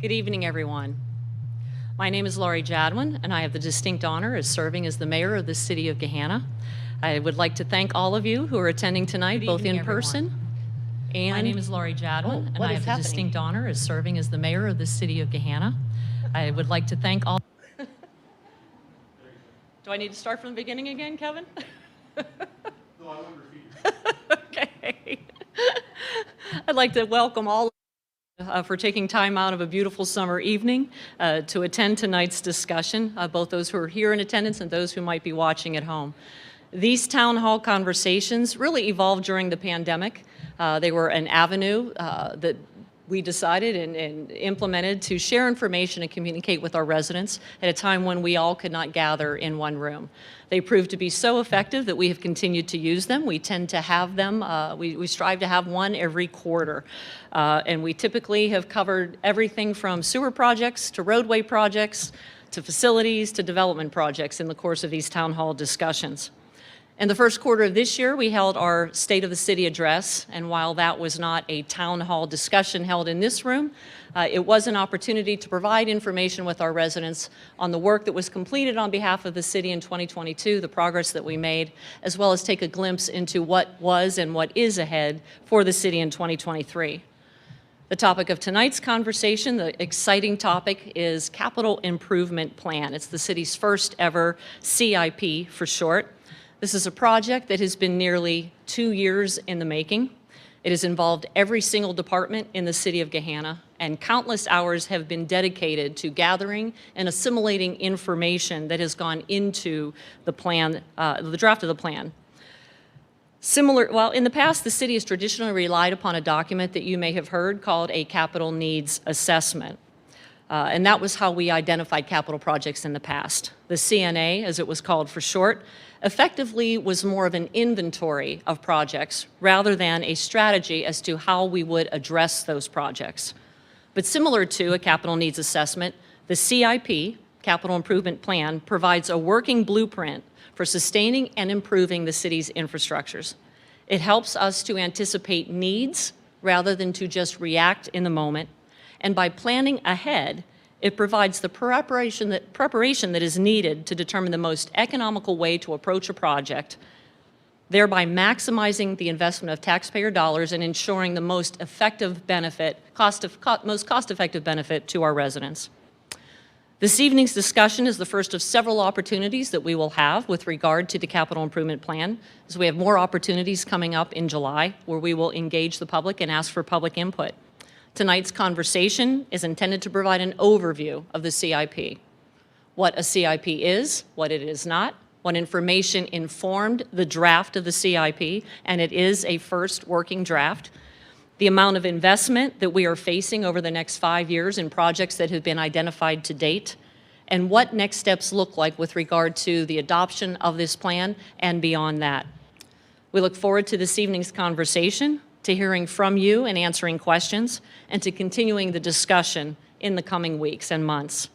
Good evening, everyone. My name is Laurie Jadwin, and I have the distinct honor of serving as the mayor of the city of Gahanna. I would like to thank all of you who are attending tonight, both in person and... My name is Laurie Jadwin, and I have the distinct honor of serving as the mayor of the city of Gahanna. I would like to thank all... Do I need to start from the beginning again, Kevin? No, I won't repeat. Okay. I'd like to welcome all for taking time out of a beautiful summer evening to attend tonight's discussion, both those who are here in attendance and those who might be watching at home. These town hall conversations really evolved during the pandemic. They were an avenue that we decided and implemented to share information and communicate with our residents at a time when we all could not gather in one room. They proved to be so effective that we have continued to use them. We tend to have them, we strive to have one every quarter. And we typically have covered everything from sewer projects to roadway projects to facilities to development projects in the course of these town hall discussions. In the first quarter of this year, we held our State of the City address, and while that was not a town hall discussion held in this room, it was an opportunity to provide information with our residents on the work that was completed on behalf of the city in 2022, the progress that we made, as well as take a glimpse into what was and what is ahead for the city in 2023. The topic of tonight's conversation, the exciting topic, is Capital Improvement Plan. It's the city's first ever CIP for short. This is a project that has been nearly 2 years in the making. It has involved every single department in the city of Gahanna, and countless hours have been dedicated to gathering and assimilating information that has gone into the plan, the draft of the plan. Well, in the past, the city has traditionally relied upon a document that you may have heard called a capital needs assessment. And that was how we identified capital projects in the past. The CNA, as it was called for short, effectively was more of an inventory of projects rather than a strategy as to how we would address those projects. But similar to a capital needs assessment, the CIP, Capital Improvement Plan, provides a working blueprint for sustaining and improving the city's infrastructures. It helps us to anticipate needs rather than to just react in the moment. And by planning ahead, it provides the preparation that is needed to determine the most economical way to approach a project, thereby maximizing the investment of taxpayer dollars and ensuring the most effective benefit, most cost-effective benefit to our residents. This evening's discussion is the first of several opportunities that we will have with regard to the Capital Improvement Plan, as we have more opportunities coming up in July where we will engage the public and ask for public input. Tonight's conversation is intended to provide an overview of the CIP, what a CIP is, what it is not, what information informed the draft of the CIP, and it is a first working draft, the amount of investment that we are facing over the next 5 years in projects that have been identified to date, and what next steps look like with regard to the adoption of this plan and beyond that. We look forward to this evening's conversation, to hearing from you and answering questions, and to continuing the discussion in the coming weeks and months.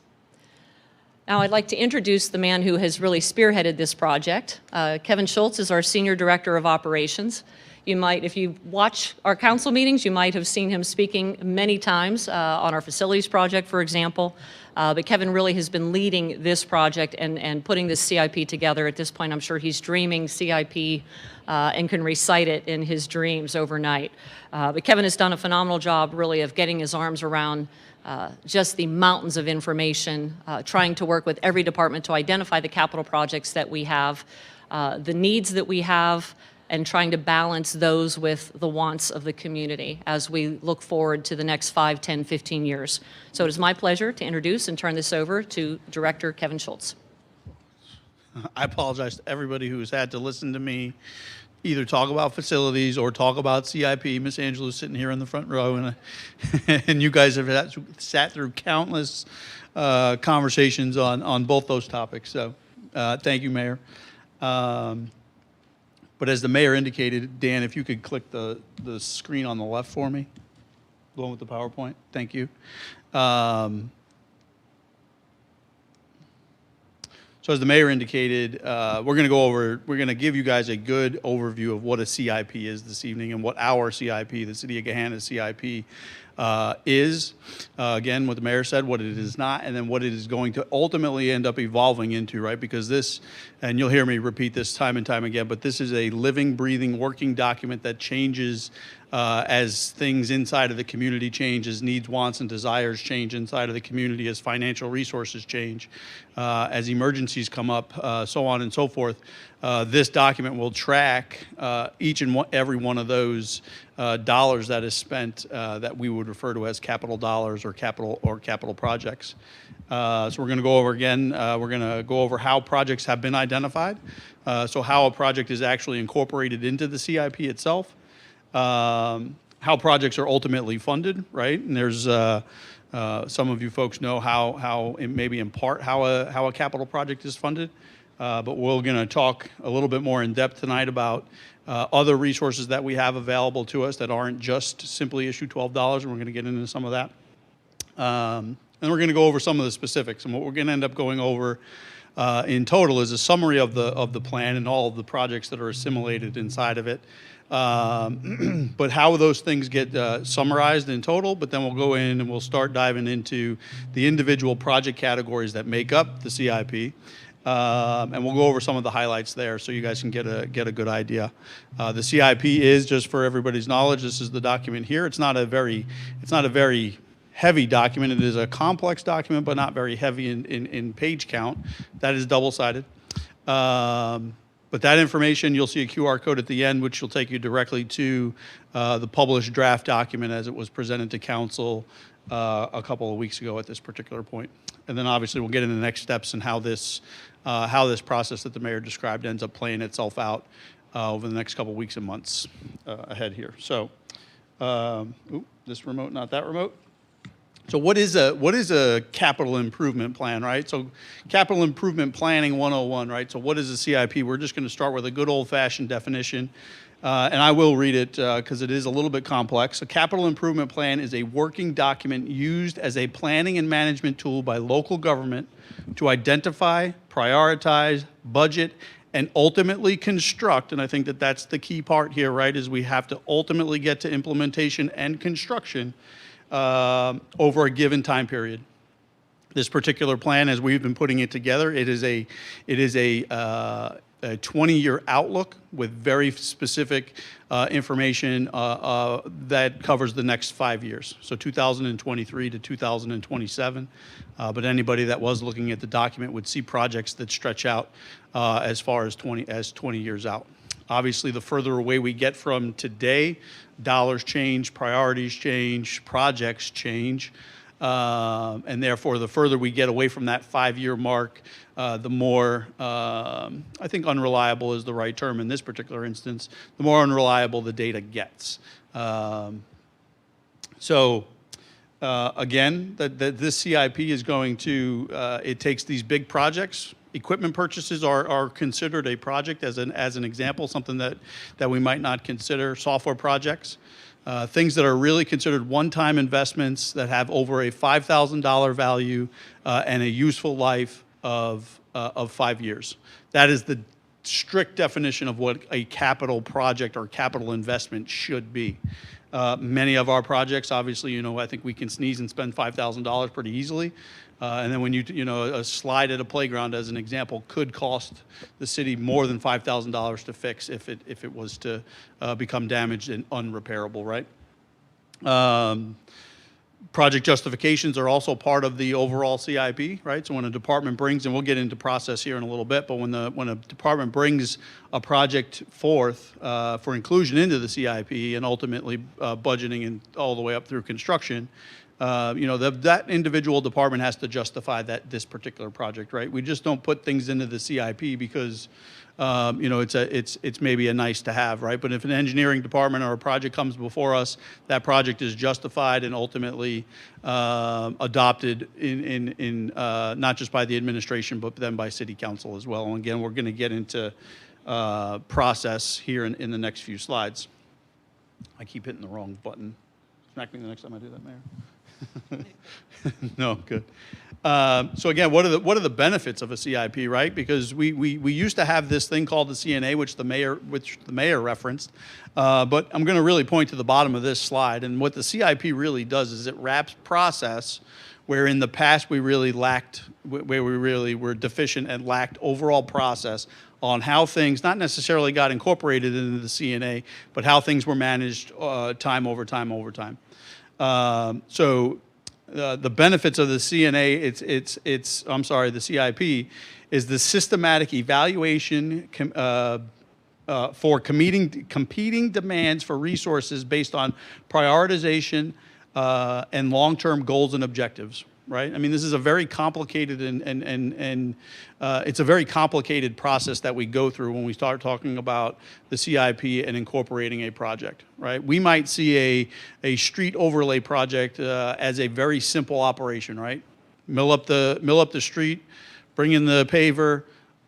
Now, I'd like to introduce the man who has really spearheaded this project. Kevin Schultz is our Senior Director of Operations. You might, if you watch our council meetings, you might have seen him speaking many times on our facilities project, for example. But Kevin really has been leading this project and putting this CIP together. At this point, I'm sure he's dreaming CIP and can recite it in his dreams overnight. But Kevin has done a phenomenal job, really, of getting his arms around just the mountains of information, trying to work with every department to identify the capital projects that we have, the needs that we have, and trying to balance those with the wants of the community as we look forward to the next 5, 10, 15 years. So it is my pleasure to introduce and turn this over to Director Kevin Schultz. I apologize to everybody who's had to listen to me either talk about facilities or talk about CIP. Miss Angelou's sitting here in the front row, and, and you guys have sat through countless conversations on both those topics. So thank you, Mayor. But as the mayor indicated, Dan, if you could click the screen on the left for me, the one with the PowerPoint. Thank you. So as the mayor indicated, we're going to give you guys a good overview of what a CIP is this evening and what our CIP, the City of Gahanna CIP, is. Again, what the mayor said, what it is not, and then what it is going to ultimately end up evolving into, right? Because this, and you'll hear me repeat this time and time again, but this is a living, breathing, working document that changes as things inside of the community change, as needs, wants, and desires change inside of the community, as financial resources change, as emergencies come up, so on and so forth. This document will track each and every one of those dollars that is spent that we would refer to as capital dollars or capital projects. So we're going to go over again. We're going to go over how projects have been identified. So how a project is actually incorporated into the CIP itself. How projects are ultimately funded, right? And there's some of you folks know how maybe in part how a capital project is funded. But we're going to talk a little bit more in depth tonight about other resources that we have available to us that aren't just simply issue $12, and we're going to get into some of that. And we're going to go over some of the specifics. And what we're going to end up going over in total is a summary of the plan and all of the projects that are assimilated inside of it. But how those things get summarized in total, but then we'll go in and we'll start diving into the individual project categories that make up the CIP. And we'll go over some of the highlights there so you guys can get a good idea. The CIP is, just for everybody's knowledge, this is the document here. It's not a very heavy document. It is a complex document, but not very heavy in page count. That is double-sided. But that information, you'll see a QR code at the end, which will take you directly to the published draft document as it was presented to council a couple of weeks ago at this particular point. And then obviously we'll get into the next steps and how this process that the mayor described ends up playing itself out over the next couple of weeks and months ahead here. So, this remote, not that remote. So what is a capital improvement plan, right? So capital improvement planning 101, right? So what is a CIP? We're just going to start with a good old-fashioned definition. And I will read it because it is a little bit complex. A capital improvement plan is a working document used as a planning and management tool by local government to identify, prioritize, budget, and ultimately construct, and I think that that's the key part here, right, is we have to ultimately get to implementation and construction over a given time period. This particular plan, as we've been putting it together, it is a 20-year outlook with very specific information that covers the next 5 years, so 2023 to 2027. But anybody that was looking at the document would see projects that stretch out as far as 20 years out. Obviously, the further away we get from today, dollars change, priorities change, projects change. And therefore, the further we get away from that 5-year mark, the more, I think unreliable is the right term in this particular instance, the more unreliable the data gets. So again, this CIP is going to, it takes these big projects. Equipment purchases are considered a project as an example, something that we might not consider. Software projects, things that are really considered one-time investments that have over a $5,000 value and a useful life of 5 years. That is the strict definition of what a capital project or capital investment should be. Many of our projects, obviously, I think we can sneeze and spend $5,000 pretty easily. And then when a slide at a playground, as an example, could cost the city more than $5,000 to fix if it was to become damaged and unrepairable, right? Project justifications are also part of the overall CIP, right? So when a department brings, and we'll get into process here in a little bit, but when a department brings a project forth for inclusion into the CIP and ultimately budgeting and all the way up through construction, that individual department has to justify this particular project, right? We just don't put things into the CIP because it's maybe a nice to have, right? But if an engineering department or a project comes before us, that project is justified and ultimately adopted in not just by the administration, but then by city council as well. And again, we're going to get into process here in the next few slides. I keep hitting the wrong button. Smack me the next time I do that, Mayor. No, good. So again, what are the benefits of a CIP, right? Because we used to have this thing called the CNA, which the mayor referenced, but I'm going to really point to the bottom of this slide. And what the CIP really does is it wraps process where in the past we really lacked, where we really were deficient and lacked overall process on how things not necessarily got incorporated into the CNA, but how things were managed time over time over time. So the benefits of the CNA, the CIP, is the systematic evaluation for competing demands for resources based on prioritization and long-term goals and objectives. Right? I mean, this is a very complicated and it's a very complicated process that we go through when we start talking about the CIP and incorporating a project. Right? We might see a street overlay project as a very simple operation. Right? Mill up the street, bring in the paver,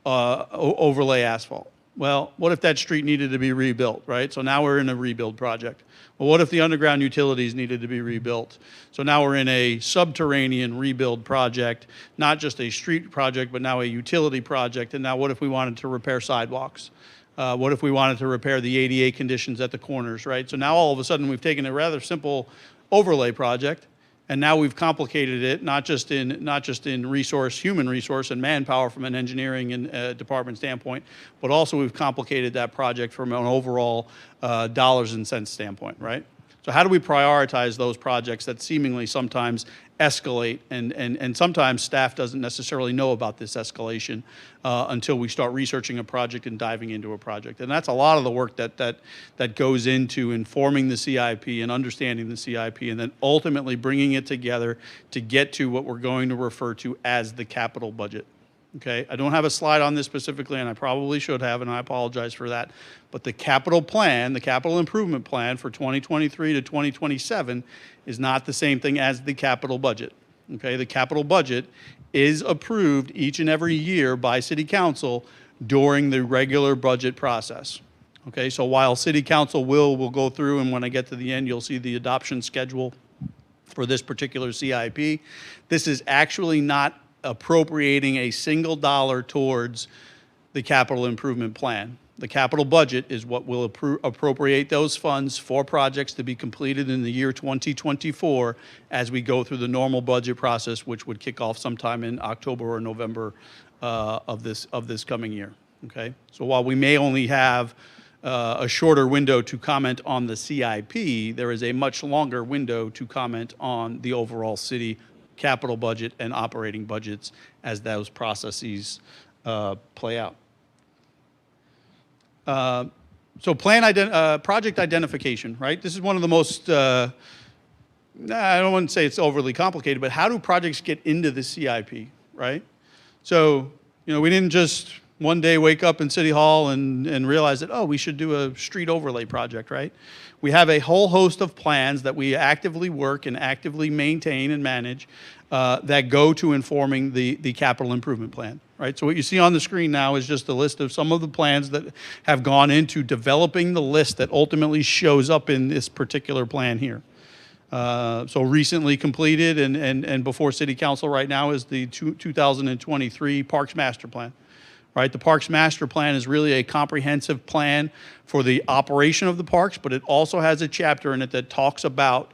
overlay asphalt. Well, what if that street needed to be rebuilt, right? So now we're in a rebuild project. Well, what if the underground utilities needed to be rebuilt? So now we're in a subterranean rebuild project, not just a street project, but now a utility project. And now what if we wanted to repair sidewalks? What if we wanted to repair the ADA conditions at the corners, right? So now all of a sudden we've taken a rather simple overlay project, and now we've complicated it, not just in human resource and manpower from an engineering and department standpoint, but also we've complicated that project from an overall dollars and cents standpoint, right? So how do we prioritize those projects that seemingly sometimes escalate, and sometimes staff doesn't necessarily know about this escalation until we start researching a project and diving into a project. And that's a lot of the work that goes into informing the CIP and understanding the CIP and then ultimately bringing it together to get to what we're going to refer to as the capital budget. Okay, I don't have a slide on this specifically, and I probably should have, and I apologize for that. But the capital plan, the capital improvement plan for 2023 to 2027 is not the same thing as the capital budget. Okay, the capital budget is approved each and every year by City Council during the regular budget process. Okay, so while City Council will go through, and when I get to the end, you'll see the adoption schedule for this particular CIP. This is actually not appropriating a single dollar towards the capital improvement plan. The capital budget is what will appropriate those funds for projects to be completed in the year 2024 as we go through the normal budget process, which would kick off sometime in October or November of this coming year. Okay, so while we may only have a shorter window to comment on the CIP, there is a much longer window to comment on the overall city capital budget and operating budgets as those processes play out. So project identification, right? This is one of the most, I don't want to say it's overly complicated, but how do projects get into the CIP, right? So, we didn't just one day wake up in City Hall and realize that, oh, we should do a street overlay project, right? We have a whole host of plans that we actively work and actively maintain and manage that go to informing the capital improvement plan, right? So what you see on the screen now is just a list of some of the plans that have gone into developing the list that ultimately shows up in this particular plan here. So recently completed and before City Council right now is the 2023 Parks Master Plan. Right, the Parks Master Plan is really a comprehensive plan for the operation of the parks, but it also has a chapter in it that talks about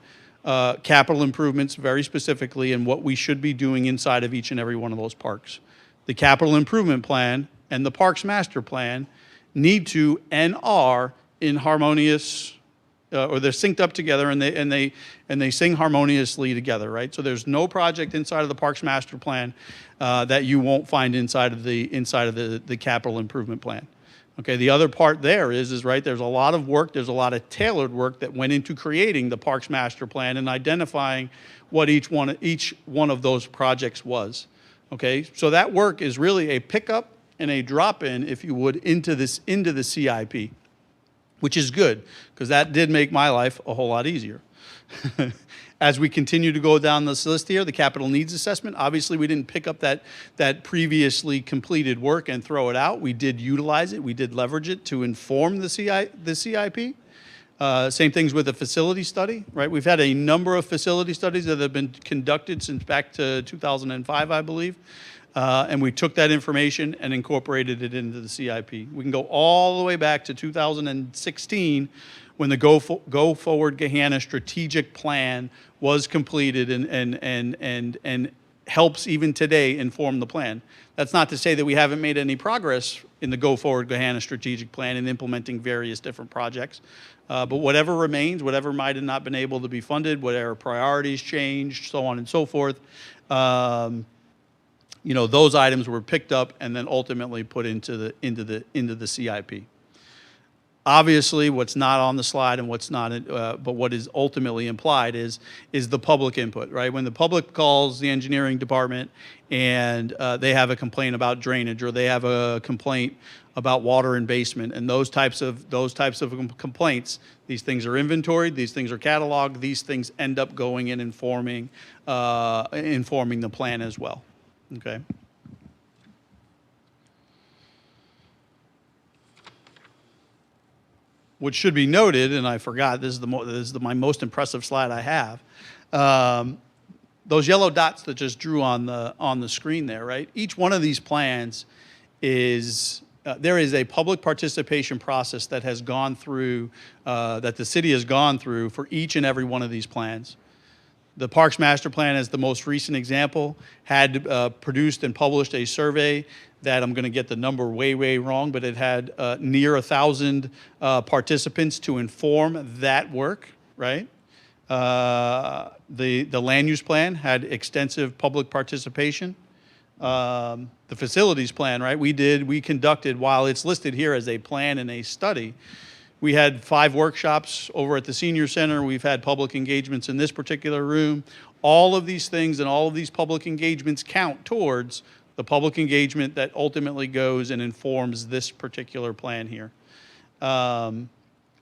capital improvements very specifically and what we should be doing inside of each and every one of those parks. The Capital Improvement Plan and the Parks Master Plan need to and are in harmonious, or they're synced up together and they sing harmoniously together, right? So there's no project inside of the Parks Master Plan that you won't find inside of the Capital Improvement Plan. Okay, the other part there is right, there's a lot of work, there's a lot of tailored work that went into creating the Parks Master Plan and identifying what each one of those projects was. Okay, so that work is really a pickup and a drop-in, if you would, into the CIP, which is good, because that did make my life a whole lot easier. As we continue to go down this list here, the capital needs assessment, obviously we didn't pick up that previously completed work and throw it out. We did utilize it, we did leverage it to inform the CIP. Same things with the facility study, right? We've had a number of facility studies that have been conducted since back to 2005, I believe. And we took that information and incorporated it into the CIP. We can go all the way back to 2016 when the Go Forward Gahanna strategic plan was completed and helps even today inform the plan. That's not to say that we haven't made any progress in the Go Forward Gahanna strategic plan in implementing various different projects. But whatever remains, whatever might have not been able to be funded, whatever priorities changed, so on and so forth, you know, those items were picked up and then ultimately put into the CIP. Obviously, what's not on the slide and what's not, but what is ultimately implied is the public input, right? When the public calls the engineering department and they have a complaint about drainage or they have a complaint about water and basement and those types of complaints, these things are inventoried, these things are cataloged, these things end up going and informing the plan as well. Okay. What should be noted, and I forgot, this is my most impressive slide I have. Those yellow dots that just drew on the screen there, right? Each one of these plans is there is a public participation process that has gone through, that the city has gone through for each and every one of these plans. The Parks Master Plan, as the most recent example, had produced and published a survey that I'm going to get the number way wrong, but it had near 1,000 participants to inform that work, right? The land use plan had extensive public participation. The facilities plan, right? We conducted, while it's listed here as a plan and a study, we had 5 workshops over at the senior center. We've had public engagements in this particular room. All of these things and all of these public engagements count towards the public engagement that ultimately goes and informs this particular plan here. And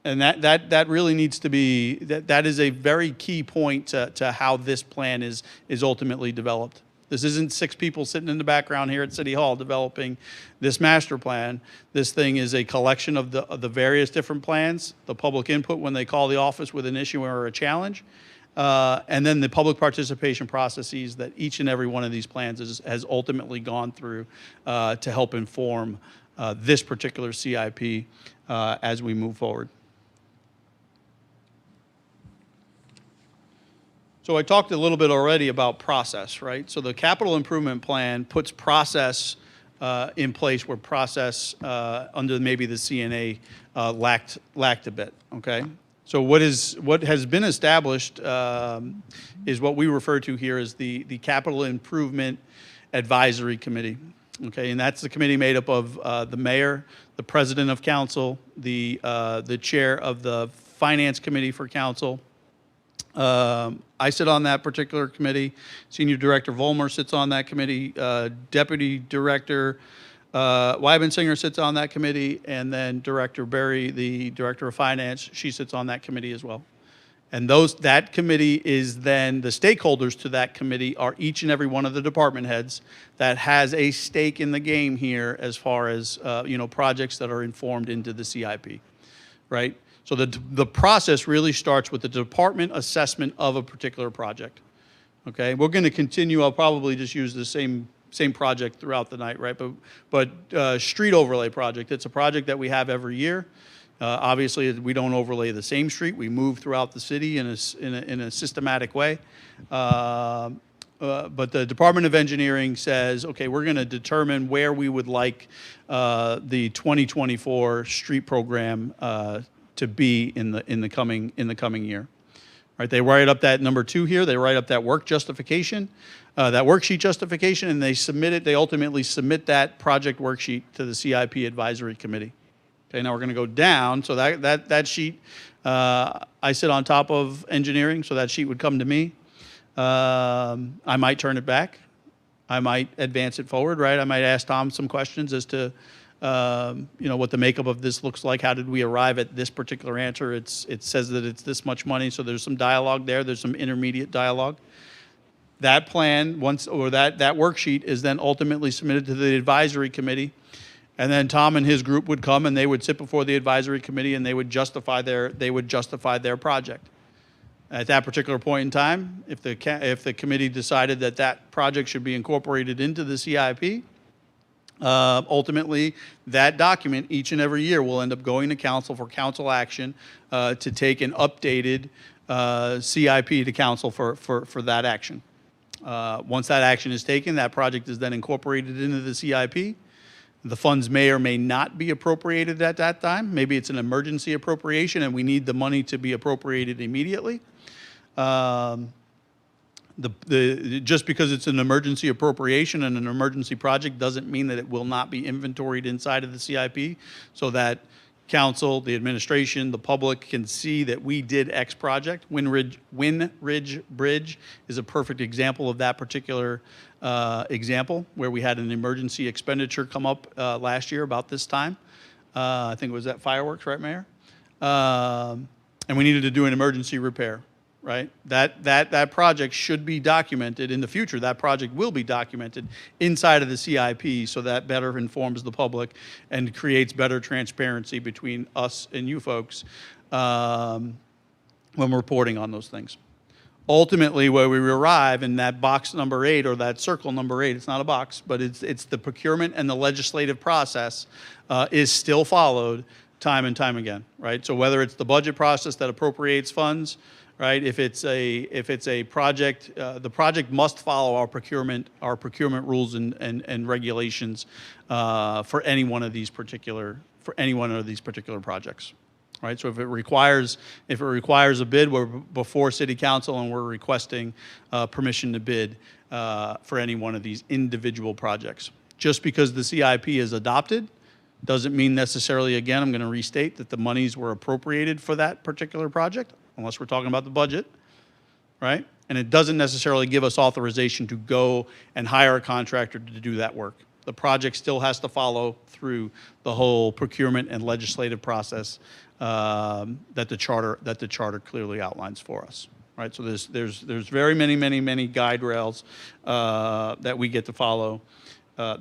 that really needs to be, that is a very key point to how this plan is ultimately developed. This isn't 6 people sitting in the background here at City Hall developing this master plan. This thing is a collection of the various different plans, the public input when they call the office with an issue or a challenge, and then the public participation processes that each and every one of these plans has ultimately gone through to help inform this particular CIP as we move forward. So I talked a little bit already about process, right? So the capital improvement plan puts process in place where process under maybe the CNA lacked a bit, okay? So what has been established is what we refer to here as the Capital Improvement Advisory Committee, okay? And that's the committee made up of the mayor, the president of council, the chair of the finance committee for council. I sit on that particular committee. Senior Director Volmer sits on that committee. Deputy Director Singer sits on that committee, and then Director Berry, the Director of Finance, she sits on that committee as well. And that committee is then, the stakeholders to that committee are each and every one of the department heads that has a stake in the game here as far as, projects that are informed into the CIP, right? So the process really starts with the department assessment of a particular project, okay? We're going to continue, I'll probably just use the same project throughout the night, right? But street overlay project, it's a project that we have every year. Obviously, we don't overlay the same street. We move throughout the city in a systematic way. But the Department of Engineering says, okay, we're going to determine where we would like the 2024 street program to be in the coming year. Right? They write up that number 2 here. They write up that work justification, that worksheet justification, and they submit it. They ultimately submit that project worksheet to the CIP Advisory Committee. Okay, now we're going to go down. So that sheet, I sit on top of engineering, so that sheet would come to me. I might turn it back. I might advance it forward, right? I might ask Tom some questions as to, what the makeup of this looks like. How did we arrive at this particular answer? It says that it's this much money, so there's some dialogue there. There's some intermediate dialogue. That plan, that worksheet is then ultimately submitted to the advisory committee. And then Tom and his group would come and they would sit before the advisory committee and they would justify their project. At that particular point in time, if the committee decided that project should be incorporated into the CIP, ultimately that document each and every year will end up going to council for council action to take an updated CIP to council for that action. Once that action is taken, that project is then incorporated into the CIP. The funds may or may not be appropriated at that time. Maybe it's an emergency appropriation and we need the money to be appropriated immediately. Just because it's an emergency appropriation and an emergency project doesn't mean that it will not be inventoried inside of the CIP, so that council, the administration, the public can see that we did X project. Wynn Ridge Bridge is a perfect example of that particular example, where we had an emergency expenditure come up last year about this time. I think it was at fireworks, right, Mayor? And we needed to do an emergency repair, right? That project should be documented in the future. That project will be documented inside of the CIP, so that better informs the public and creates better transparency between us and you folks when we're reporting on those things. Ultimately, where we arrive in that box number 8 or that circle number 8, it's not a box, but it's the procurement and the legislative process is still followed time and time again, right? So whether it's the budget process that appropriates funds, right? If it's a project, the project must follow our procurement rules and regulations for any one of these particular projects. Right, so if it requires a bid, we're before City Council and we're requesting permission to bid for any one of these individual projects. Just because the CIP is adopted doesn't mean necessarily, again, I'm going to restate, that the monies were appropriated for that particular project, unless we're talking about the budget, right? And it doesn't necessarily give us authorization to go and hire a contractor to do that work. The project still has to follow through the whole procurement and legislative process that the charter clearly outlines for us, right? So there's very many guide rails that we get to follow. Now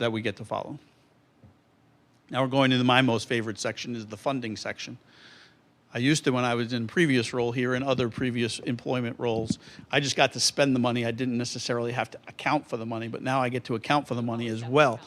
we're going into my most favorite section, is the funding section. I used to, when I was in previous role here and other previous employment roles, I just got to spend the money. I didn't necessarily have to account for the money, but now I get to account for the money as well.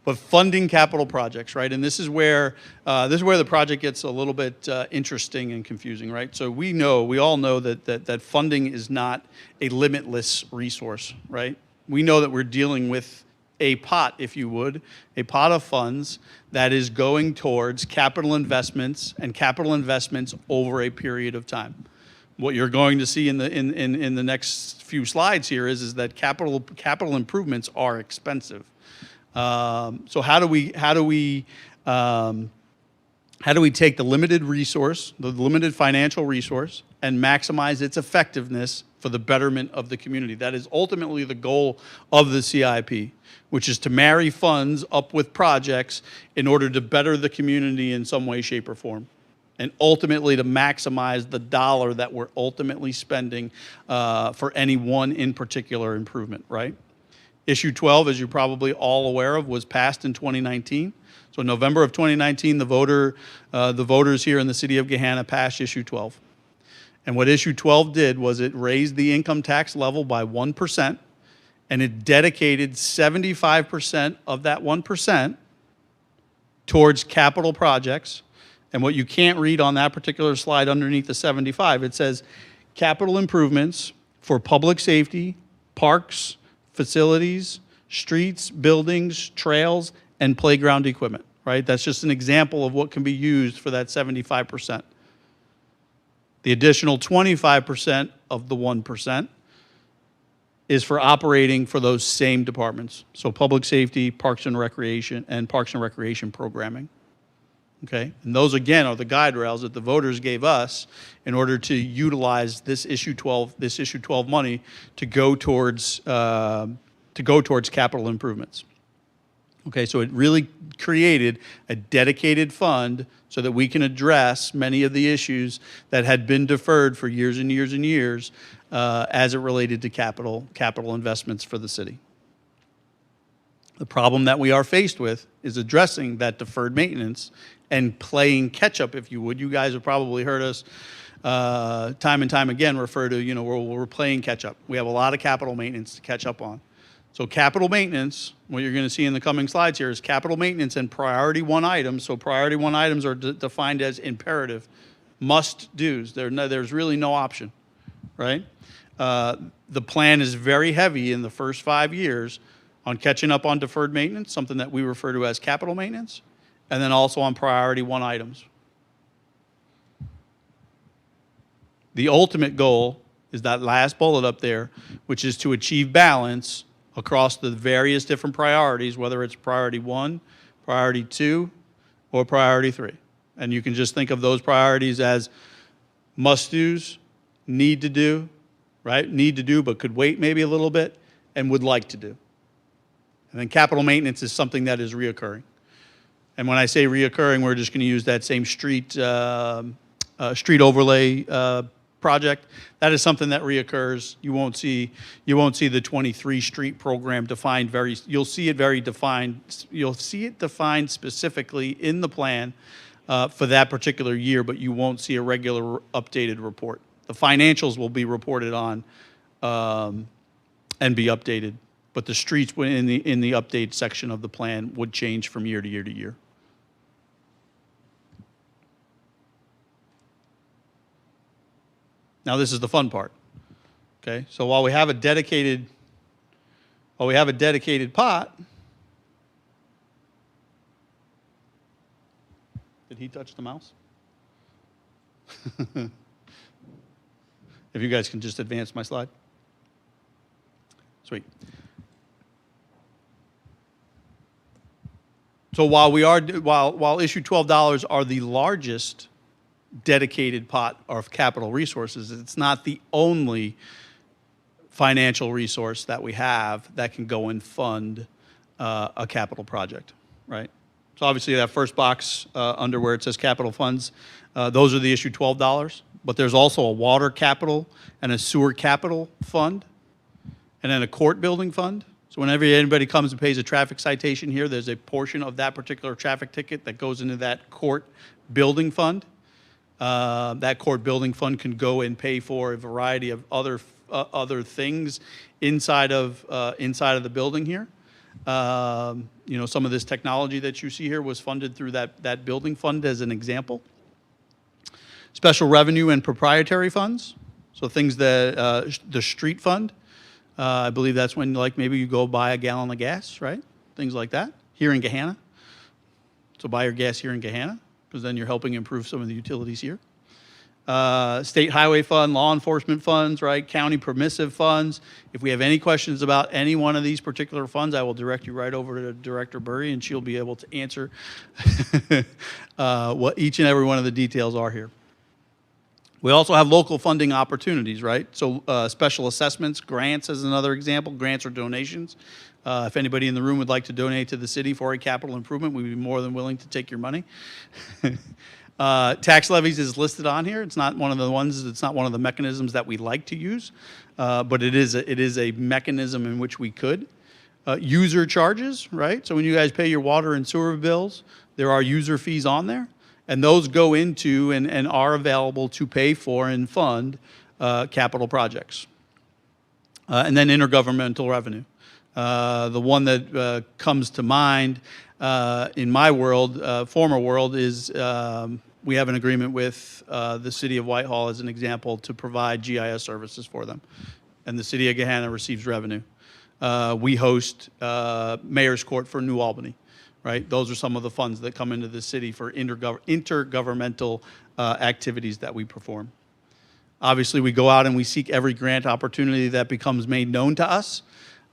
But funding capital projects, right? And this is where the project gets a little bit interesting and confusing, right? So we all know that funding is not a limitless resource, right? We know that we're dealing with a pot, if you would, a pot of funds that is going towards capital investments and capital investments over a period of time. What you're going to see in the next few slides here is that capital improvements are expensive. So how do we take the limited resource, the limited financial resource, and maximize its effectiveness for the betterment of the community. That is ultimately the goal of the CIP, which is to marry funds up with projects in order to better the community in some way, shape, or form, and ultimately to maximize the dollar that we're ultimately spending for any one in particular improvement, right? Issue 12, as you're probably all aware of, was passed in 2019. So in November of 2019, the voters here in the city of Gahanna passed Issue 12. And what Issue 12 did was it raised the income tax level by 1%, and it dedicated 75% of that 1% towards capital projects. And what you can't read on that particular slide underneath the 75, it says capital improvements for public safety, parks, facilities, streets, buildings, trails, and playground equipment, right? That's just an example of what can be used for that 75%. The additional 25% of the 1% is for operating for those same departments. So public safety, parks and recreation programming. Okay? And those, again, are the guide rails that the voters gave us in order to utilize this Issue 12 money to go towards capital improvements. Okay, so it really created a dedicated fund so that we can address many of the issues that had been deferred for years and years and years as it related to capital investments for the city. The problem that we are faced with is addressing that deferred maintenance and playing catch up, if you would. You guys have probably heard us time and time again refer to, we're playing catch up. We have a lot of capital maintenance to catch up on. So capital maintenance, what you're going to see in the coming slides here is capital maintenance and priority one items. So priority one items are defined as imperative, must-dos. There's really no option, right? The plan is very heavy in the first 5 years on catching up on deferred maintenance, something that we refer to as capital maintenance, and then also on priority one items. The ultimate goal is that last bullet up there, which is to achieve balance across the various different priorities, whether it's priority 1, priority 2, or priority 3. And you can just think of those priorities as must-dos, need to do, right? Need to do, but could wait maybe a little bit, and would like to do. And then capital maintenance is something that is reoccurring. And when I say reoccurring, we're just going to use that same street overlay project. That is something that reoccurs. You won't see the 23 street program defined you'll see it very defined. You'll see it defined specifically in the plan for that particular year, but you won't see a regular updated report. The financials will be reported on and be updated, but the streets in the update section of the plan would change from year to year to year. Now this is the fun part. Okay, so while we have a dedicated pot, did he touch the mouse? If you guys can just advance my slide. Sweet. So while issue $12 are the largest dedicated pot of capital resources, it's not the only financial resource that we have that can go and fund a capital project, right? So obviously that first box under where it says capital funds, those are the issue $12, but there's also a water capital and a sewer capital fund, and then a court building fund. So whenever anybody comes and pays a traffic citation here, there's a portion of that particular traffic ticket that goes into that court building fund. That court building fund can go and pay for a variety of other things inside of the building here. Some of this technology that you see here was funded through that building fund as an example. Special revenue and proprietary funds, so things that the street fund. I believe that's when, like, maybe you go buy a gallon of gas, right? Things like that here in Gahanna. So buy your gas here in Gahanna, because then you're helping improve some of the utilities here. State highway fund, law enforcement funds, right? County permissive funds. If we have any questions about any one of these particular funds, I will direct you right over to Director Burry, and she'll be able to answer what each and every one of the details are here. We also have local funding opportunities, right? So special assessments, grants as another example, grants or donations. If anybody in the room would like to donate to the city for a capital improvement, we'd be more than willing to take your money. Tax levies is listed on here. It's not one of the ones, it's not one of the mechanisms that we like to use, but it is a mechanism in which we could. User charges, right? So when you guys pay your water and sewer bills, there are user fees on there, and those go into and are available to pay for and fund capital projects. And then intergovernmental revenue. The one that comes to mind in my world, former world, is we have an agreement with the city of Whitehall, as an example, to provide GIS services for them. And the city of Gahanna receives revenue. We host Mayor's Court for New Albany, right? Those are some of the funds that come into the city for intergovernmental activities that we perform. Obviously, we go out and we seek every grant opportunity that becomes made known to us.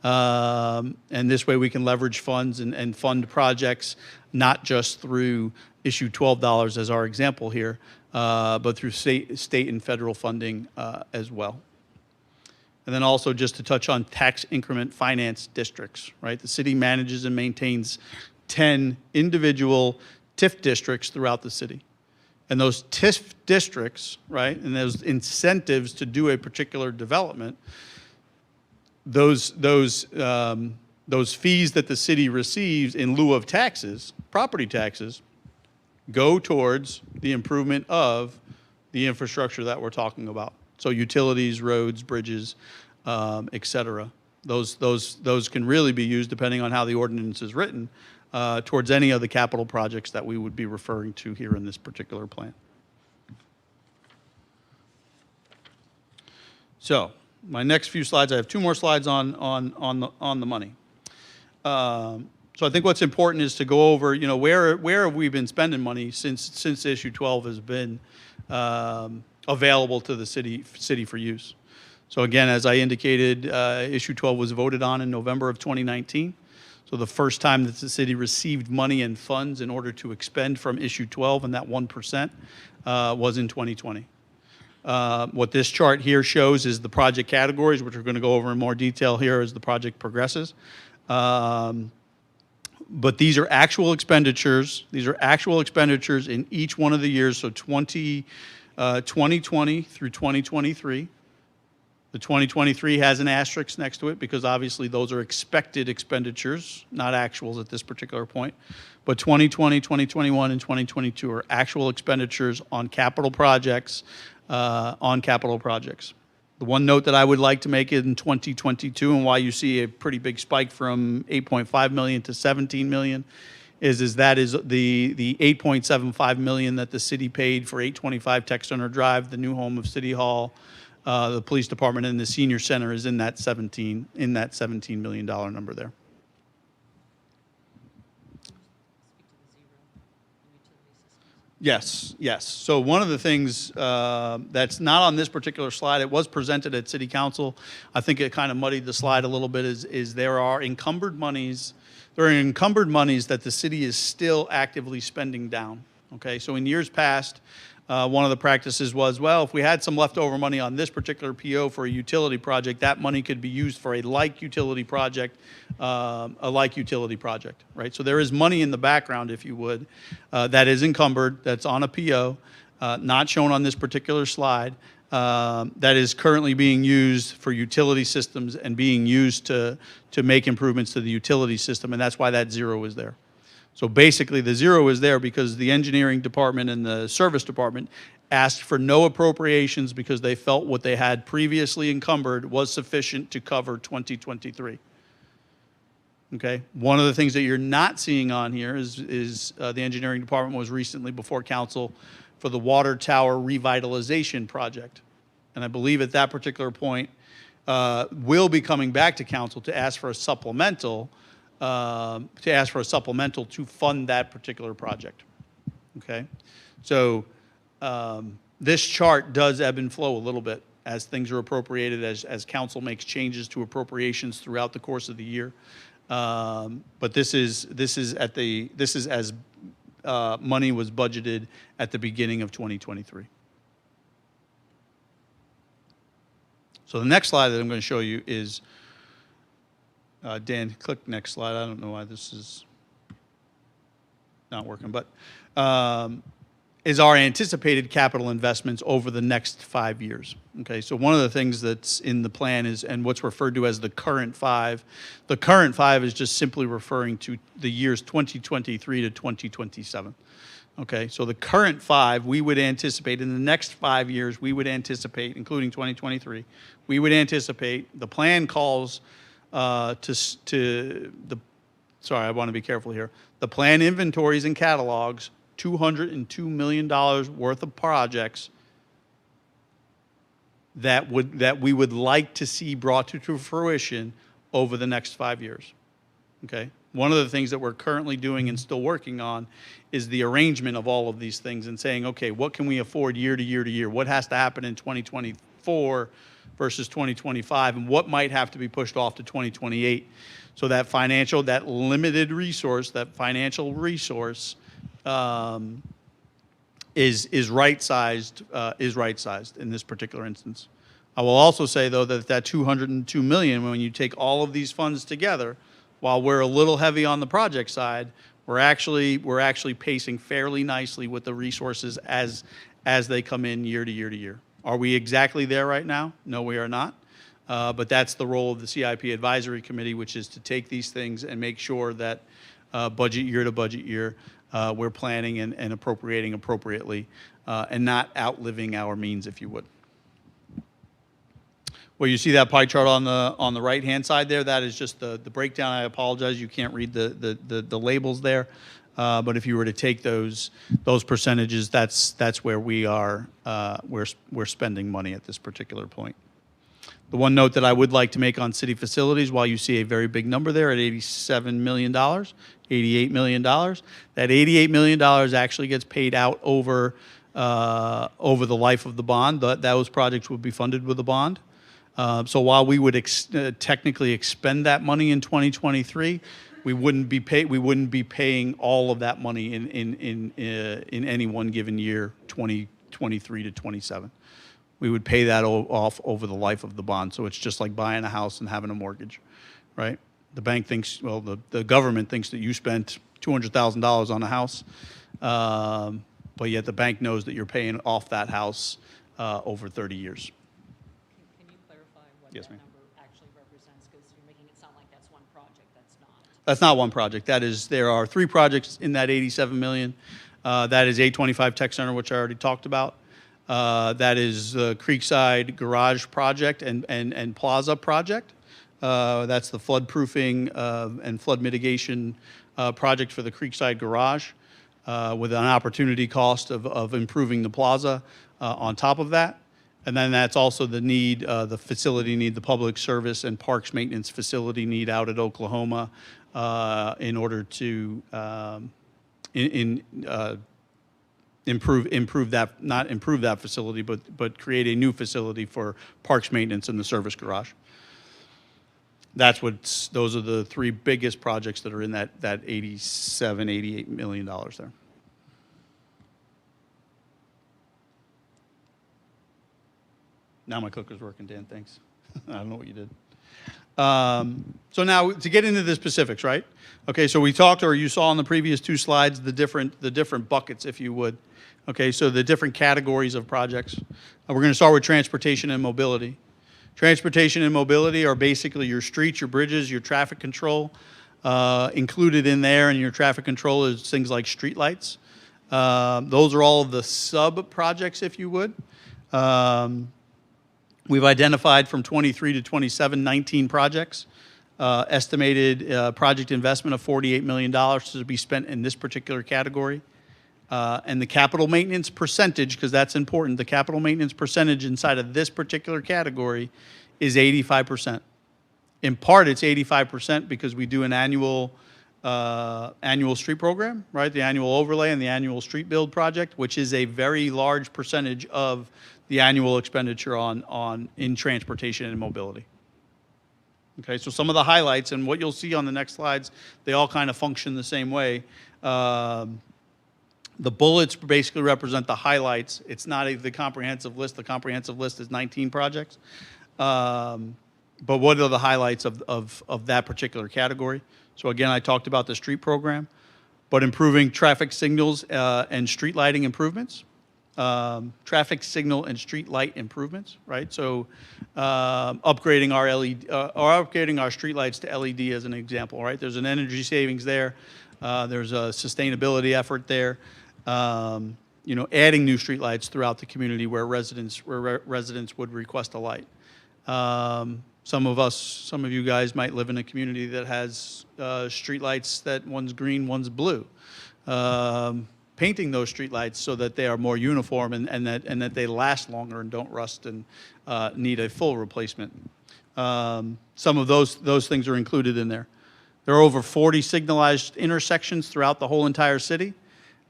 And this way we can leverage funds and fund projects, not just through issue $12 as our example here, but through state and federal funding as well. And then also just to touch on tax increment finance districts, right? The city manages and maintains 10 individual TIF districts throughout the city. And those TIF districts, right, and those incentives to do a particular development, those fees that the city receives in lieu of taxes, property taxes, go towards the improvement of the infrastructure that we're talking about. So utilities, roads, bridges, et cetera. Those can really be used, depending on how the ordinance is written, towards any of the capital projects that we would be referring to here in this particular plan. So my next few slides, I have two more slides on the money. So I think what's important is to go over, you know, where have we been spending money since issue 12 has been available to the city for use. So again, as I indicated, issue 12 was voted on in November of 2019. So the first time that the city received money and funds in order to expend from issue 12, and that 1% was in 2020. What this chart here shows is the project categories, which we're going to go over in more detail here as the project progresses. But these are actual expenditures. These are actual expenditures in each one of the years, so 2020 through 2023. The 2023 has an asterisk next to it because obviously those are expected expenditures, not actuals at this particular point. But 2020, 2021, and 2022 are actual expenditures on capital projects, The one note that I would like to make in 2022 and why you see a pretty big spike from 8.5 million to 17 million is that is the 8.75 million that the city paid for 825 Tech Center Drive, the new home of City Hall, the police department, and the senior center is in that $17 million number there. Yes. So one of the things that's not on this particular slide, it was presented at City Council. I think it kind of muddied the slide a little bit. Is there are encumbered monies. There are encumbered monies that the city is still actively spending down. Okay. So in years past, one of the practices was, well, if we had some leftover money on this particular PO for a utility project, that money could be used for a like utility project, right? So there is money in the background, if you would, that is encumbered, that's on a PO, not shown on this particular slide, that is currently being used for utility systems and being used to make improvements to the utility system, and that's why that zero is there. So basically, the zero is there because the engineering department and the service department asked for no appropriations because they felt what they had previously encumbered was sufficient to cover 2023. Okay. One of the things that you're not seeing on here is the engineering department was recently before council for the water tower revitalization project, and I believe at that particular point will be coming back to council to ask for a supplemental. To fund that particular project. Okay, so this chart does ebb and flow a little bit as things are appropriated, as council makes changes to appropriations throughout the course of the year. But this is as money was budgeted at the beginning of 2023. So the next slide that I'm going to show you is, Dan, click next slide. I don't know why this is not working, but is our anticipated capital investments over the next 5 years. Okay, so one of the things that's in the plan is, and what's referred to as the current five is just simply referring to the years 2023 to 2027. Okay, so the current five, we would anticipate in the next 5 years, we would anticipate, including 2023, we would anticipate, the plan calls sorry, I want to be careful here. The plan inventories and catalogs, $202 million worth of projects that we would like to see brought to fruition over the next 5 years. Okay? One of the things that we're currently doing and still working on is the arrangement of all of these things and saying, okay, what can we afford year to year to year? What has to happen in 2024 versus 2025, and what might have to be pushed off to 2028? So that limited resource, that financial resource, is right-sized in this particular instance. I will also say, though, that $202 million, when you take all of these funds together, while we're a little heavy on the project side, we're actually pacing fairly nicely with the resources as they come in year to year to year. Are we exactly there right now? No, we are not. But that's the role of the CIP Advisory Committee, which is to take these things and make sure that budget year to budget year, we're planning and appropriating appropriately and not outliving our means, if you would. Well, you see that pie chart on the right-hand side there? That is just the breakdown. I apologize, you can't read the labels there. But if you were to take those percentages, that's where we are. We're spending money at this particular point. The one note that I would like to make on city facilities, while you see a very big number there at $87 million, $88 million, that $88 million actually gets paid out over the life of the bond. Those projects would be funded with a bond. So while we would technically expend that money in 2023, we wouldn't be paying all of that money in any one given year, 2023 to 27. We would pay that off over the life of the bond. So it's just like buying a house and having a mortgage, right? The bank thinks, well, the government thinks that you spent $200,000 on a house, but yet the bank knows that you're paying off that house over 30 years. Can you clarify what Yes, that ma'am. number actually represents? Because you're making it sound like that's one project. That's not. That's not one project. There are 3 projects in that $87 million. That is 825 Tech Center, which I already talked about. That is the Creekside Garage project and Plaza project. That's the floodproofing and flood mitigation project for the Creekside Garage with an opportunity cost of improving the plaza on top of that. And then that's also the facility need, the public service and parks maintenance facility need out at Oklahoma in order to improve that, not improve that facility, but create a new facility for parks maintenance in the service garage. Those are the 3 biggest projects that are in that $88 million there. Now my clicker's working, Dan, thanks. I don't know what you did. So now to get into the specifics, right? Okay, so we talked, or you saw on the previous 2 slides, the different buckets, if you would. Okay, so the different categories of projects. We're going to start with transportation and mobility. Transportation and mobility are basically your streets, your bridges, your traffic control. Included in there and your traffic control is things like streetlights. Those are all of the sub-projects, if you would. We've identified from 23 to 27, 19 projects. Estimated project investment of $48 million to be spent in this particular category. And the capital maintenance percentage, because that's important, the capital maintenance percentage inside of this particular category is 85%. In part, it's 85% because we do an annual street program, right? The annual overlay and the annual street build project, which is a very large percentage of the annual expenditure in transportation and mobility. Okay, so some of the highlights, and what you'll see on the next slides, they all kind of function the same way. The bullets basically represent the highlights. It's not the comprehensive list. The comprehensive list is 19 projects. But what are the highlights of that particular category? So again, I talked about the street program, but improving traffic signals and street lighting improvements. Traffic signal and street light improvements, right? So upgrading our LED or upgrading our street lights to LED as an example, right? There's an energy savings there. There's a sustainability effort there. Adding new street lights throughout the community where residents would request a light. Some of you guys might live in a community that has street lights that one's green, one's blue. Painting those street lights so that they are more uniform and that they last longer and don't rust and need a full replacement. Some of those things are included in there. There are over 40 signalized intersections throughout the whole entire city.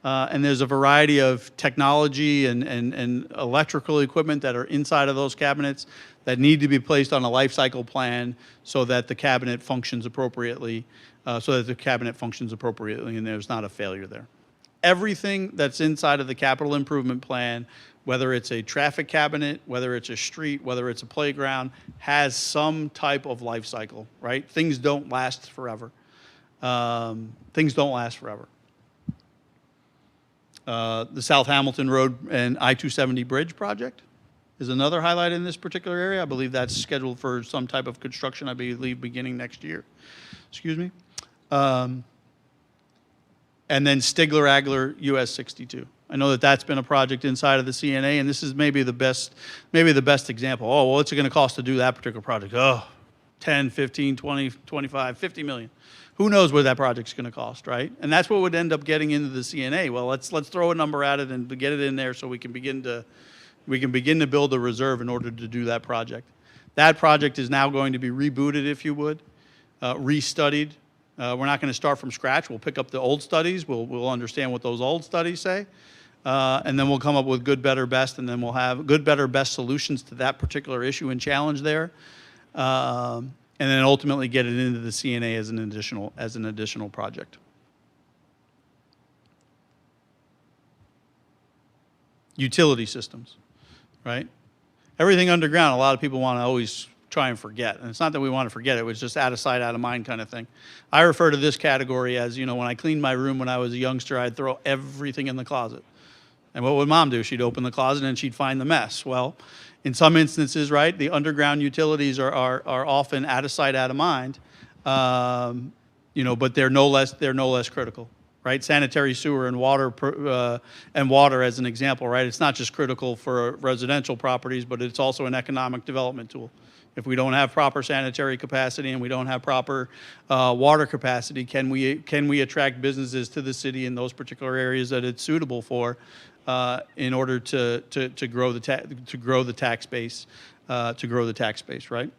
And there's a variety of technology and electrical equipment that are inside of those cabinets that need to be placed on a life cycle plan so that the cabinet functions appropriately, and there's not a failure there. Everything that's inside of the capital improvement plan, whether it's a traffic cabinet, whether it's a street, whether it's a playground, has some type of life cycle, right? Things don't last forever. The South Hamilton Road and I-270 Bridge project is another highlight in this particular area. I believe that's scheduled for some type of construction, I believe, beginning next year. Excuse me. And then Stigler-Agler US 62. I know that that's been a project inside of the CNA, and this is maybe the best example. Oh, well, what's it going to cost to do that particular project? Oh, 10, 15, 20, 25, 50 million. Who knows what that project's going to cost, right? And that's what would end up getting into the CNA. Well, let's throw a number at it and get it in there so we can begin to build a reserve in order to do that project. That project is now going to be rebooted, if you would, restudied. We're not going to start from scratch. We'll pick up the old studies. We'll understand what those old studies say. And then we'll come up with good, better, best, and then we'll have good, better, best solutions to that particular issue and challenge there. And then ultimately get it into the CNA as an additional project. Utility systems, right? Everything underground, a lot of people want to always try and forget. And it's not that we want to forget it, it's just out of sight, out of mind kind of thing. I refer to this category as, when I cleaned my room when I was a youngster, I'd throw everything in the closet. And what would mom do? She'd open the closet and she'd find the mess. Well, in some instances, right, the underground utilities are often out of sight, out of mind, but they're no less critical, right? Sanitary sewer and water as an example, right? It's not just critical for residential properties, but it's also an economic development tool. If we don't have proper sanitary capacity and we don't have proper water capacity, can we attract businesses to the city in those particular areas that it's suitable for, in order to grow the tax base, right?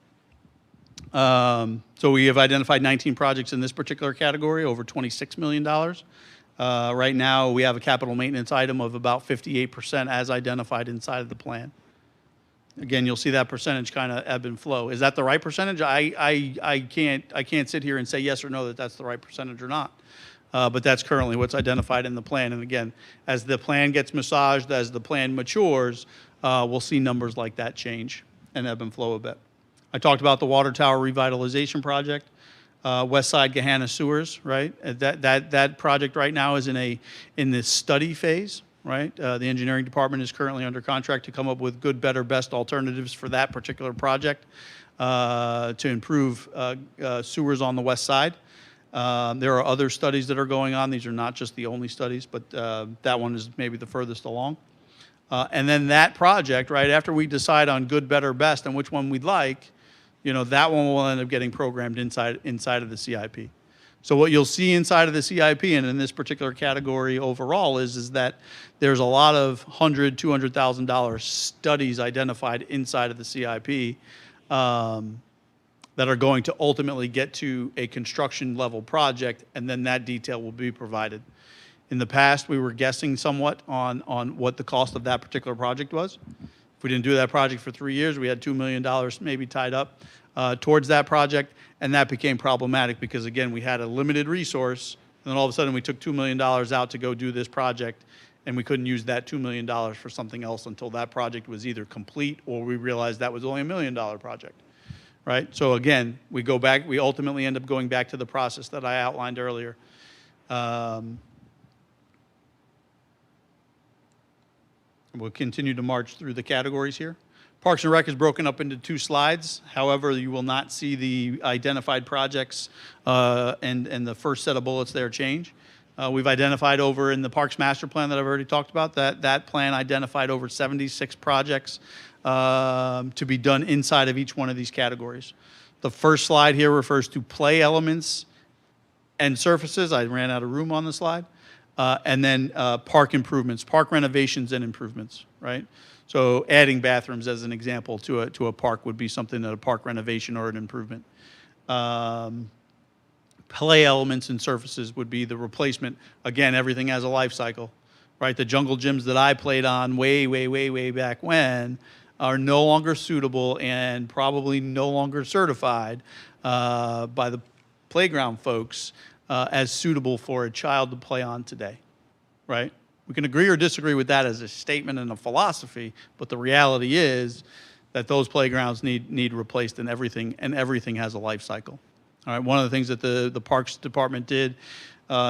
So we have identified 19 projects in this particular category, over $26 million. Right now, we have a capital maintenance item of about 58% as identified inside of the plan. Again, you'll see that percentage kind of ebb and flow. Is that the right percentage? I can't sit here and say yes or no that that's the right percentage or not. But that's currently what's identified in the plan. And again, as the plan gets massaged, as the plan matures, we'll see numbers like that change and ebb and flow a bit. I talked about the water tower revitalization project, West Side Gahanna sewers, right? That project right now is in this study phase, right? The engineering department is currently under contract to come up with good, better, best alternatives for that particular project to improve sewers on the west side. There are other studies that are going on. These are not just the only studies, but that one is maybe the furthest along. And then that project, right, after we decide on good, better, best and which one we'd like, that one will end up getting programmed inside of the CIP. So what you'll see inside of the CIP and in this particular category overall is that there's a lot of $100,000, $200,000 studies identified inside of the CIP that are going to ultimately get to a construction level project, and then that detail will be provided. In the past, we were guessing somewhat on what the cost of that particular project was. If we didn't do that project for 3 years, we had $2 million maybe tied up towards that project, and that became problematic because, again, we had a limited resource, and then all of a sudden we took $2 million out to go do this project, and we couldn't use that $2 million for something else until that project was either complete or we realized that was only $1 million project, right? So again, we go back, we ultimately end up going back to the process that I outlined earlier. We'll continue to march through the categories here. Parks and Rec is broken up into 2 slides. However, you will not see the identified projects and the first set of bullets there change. We've identified over in the Parks Master Plan that I've already talked about, that plan identified over 76 projects to be done inside of each one of these categories. The first slide here refers to play elements and surfaces. I ran out of room on the slide. And then park improvements, park renovations and improvements, right? So adding bathrooms as an example to a park would be something that a park renovation or an improvement. Play elements and surfaces would be the replacement. Again, everything has a life cycle, right? The jungle gyms that I played on way back when are no longer suitable and probably no longer certified by the playground folks as suitable for a child to play on today, right? We can agree or disagree with that as a statement and a philosophy, but the reality is that those playgrounds need replaced, and everything has a life cycle. All right, one of the things that the Parks Department did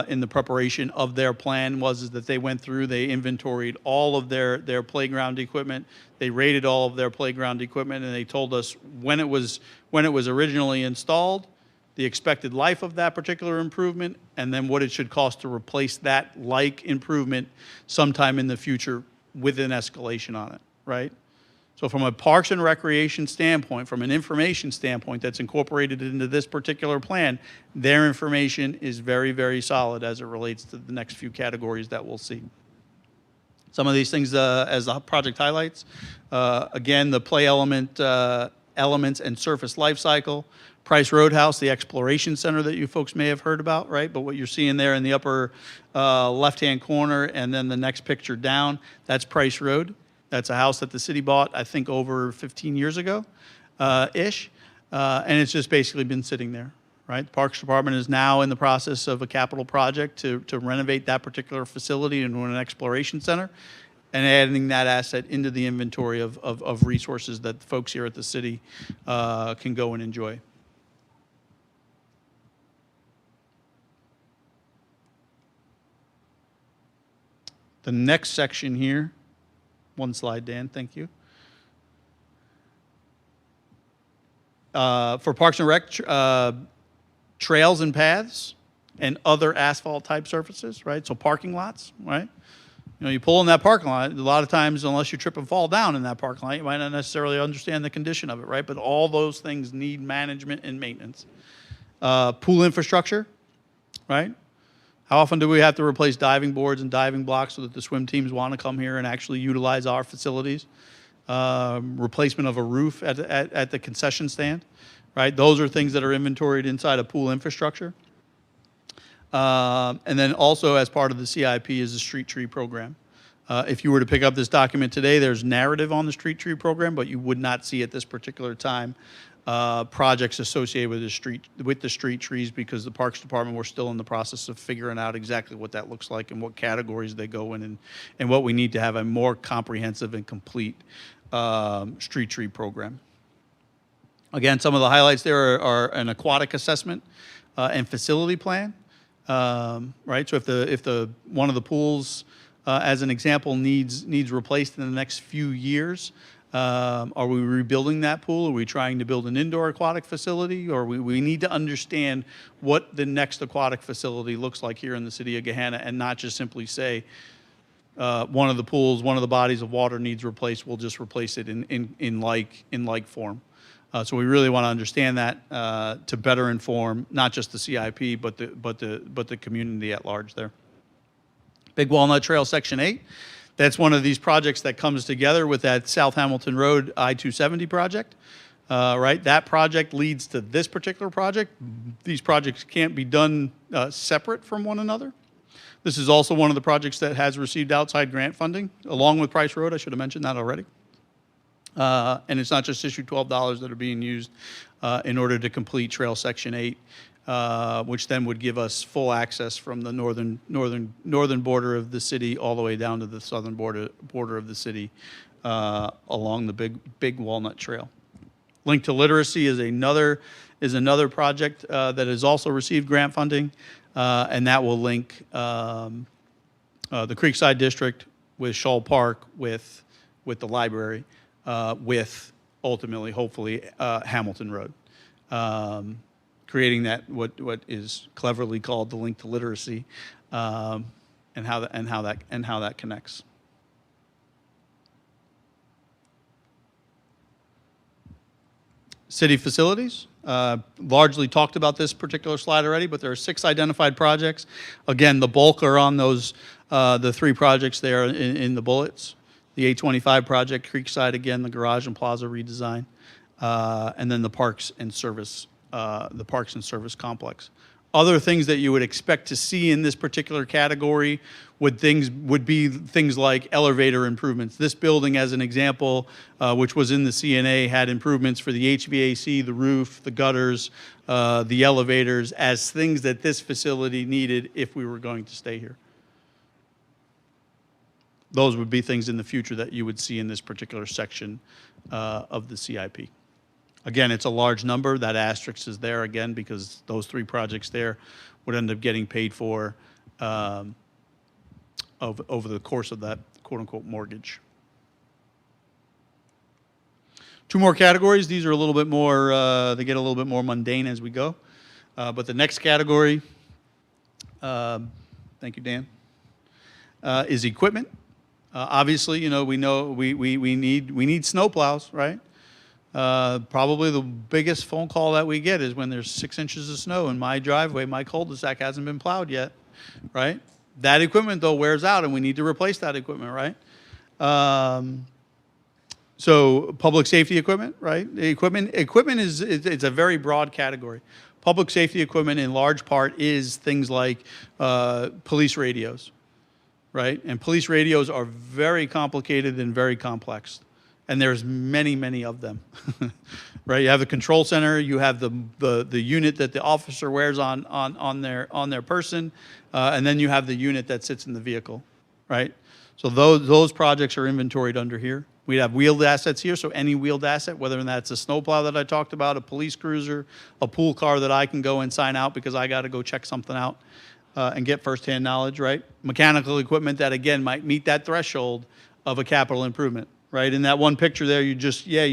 in the preparation of their plan is that they went through, they inventoried all of their playground equipment, they rated all of their playground equipment, and they told us when it was originally installed, the expected life of that particular improvement, and then what it should cost to replace that like improvement sometime in the future with an escalation on it, right? So from a Parks and Recreation standpoint, from an information standpoint that's incorporated into this particular plan, their information is very solid as it relates to the next few categories that we'll see. Some of these things as the project highlights, again, the play elements and surface life cycle. Price Roadhouse, the exploration center that you folks may have heard about, right? But what you're seeing there in the upper left-hand corner and then the next picture down, that's Price Road. That's a house that the city bought, I think, over 15 years ago, ish. And it's just basically been sitting there, right? The Parks Department is now in the process of a capital project to renovate that particular facility into an exploration center and adding that asset into the inventory of resources that folks here at the city can go and enjoy. The next section here, one slide, Dan, thank you. For Parks and Rec, trails and paths and other asphalt type surfaces, right? So parking lots, right? You know, you pull in that parking lot, a lot of times, unless you trip and fall down in that parking lot, you might not necessarily understand the condition of it, right? But all those things need management and maintenance. Pool infrastructure, right? How often do we have to replace diving boards and diving blocks so that the swim teams want to come here and actually utilize our facilities? Replacement of a roof at the concession stand, right? Those are things that are inventoried inside of pool infrastructure. And then also as part of the CIP is the street tree program. If you were to pick up this document today, there's narrative on the street tree program, but you would not see at this particular time projects associated with the street trees because the Parks Department, we're still in the process of figuring out exactly what that looks like and what categories they go in and what we need to have a more comprehensive and complete street tree program. Again, some of the highlights there are an aquatic assessment and facility plan, right? So if the one of the pools, as an example, needs replaced in the next few years, are we rebuilding that pool? Are we trying to build an indoor aquatic facility? Or we need to understand what the next aquatic facility looks like here in the city of Gahanna and not just simply say one of the pools, one of the bodies of water needs replaced, we'll just replace it in like form. So we really want to understand that to better inform not just the CIP but the community at large there. Big Walnut Trail Section 8. That's one of these projects that comes together with that South Hamilton Road I-270 project, right? That project leads to this particular project. These projects can't be done separate from one another. This is also one of the projects that has received outside grant funding, along with Price Road. I should have mentioned that already. And it's not just issue $12 that are being used in order to complete Trail Section 8 which then would give us full access from the northern border of the city all the way down to the southern border of the city along the big Walnut Trail. Link to Literacy is another project that has also received grant funding, and that will link the Creekside District with Shoal Park with the library with ultimately, hopefully, Hamilton Road. Creating that what is cleverly called the link to literacy, and how that connects. City facilities. Largely talked about this particular slide already, but there are 6 identified projects. Again, the bulk are on those the 3 projects there in the bullets. The 825 project, Creekside, again, the garage and plaza redesign, and then the parks and service complex. Other things that you would expect to see in this particular category would be things like elevator improvements. This building, as an example, which was in the CNA, had improvements for the HVAC, the roof, the gutters, the elevators, as things that this facility needed if we were going to stay here. Those would be things in the future that you would see in this particular section of the CIP. Again, it's a large number. That asterisk is there again because those 3 projects there would end up getting paid for over the course of that quote-unquote mortgage. 2 more categories. These are a little bit more, they get a little bit more mundane as we go. But the next category, thank you, Dan, is equipment. Obviously, you know, we need snowplows, right? Probably the biggest phone call that we get is when there's 6 inches of snow in my driveway, my cul-de-sac hasn't been plowed yet, right? That equipment, though, wears out, and we need to replace that equipment, right? So public safety equipment, right? Equipment is it's a very broad category. Public safety equipment, in large part, is things like police radios, right? And police radios are very complicated and very complex. And there's many of them, right? You have the control center, you have the unit that the officer wears on their person, and then you have the unit that sits in the vehicle, right? So those projects are inventoried under here. We have wheeled assets here, so any wheeled asset, whether that's a snowplow that I talked about, a police cruiser, a pool car that I can go and sign out because I got to go check something out and get firsthand knowledge, right? Mechanical equipment that, again, might meet that threshold of a capital improvement. Right, in that one picture there, you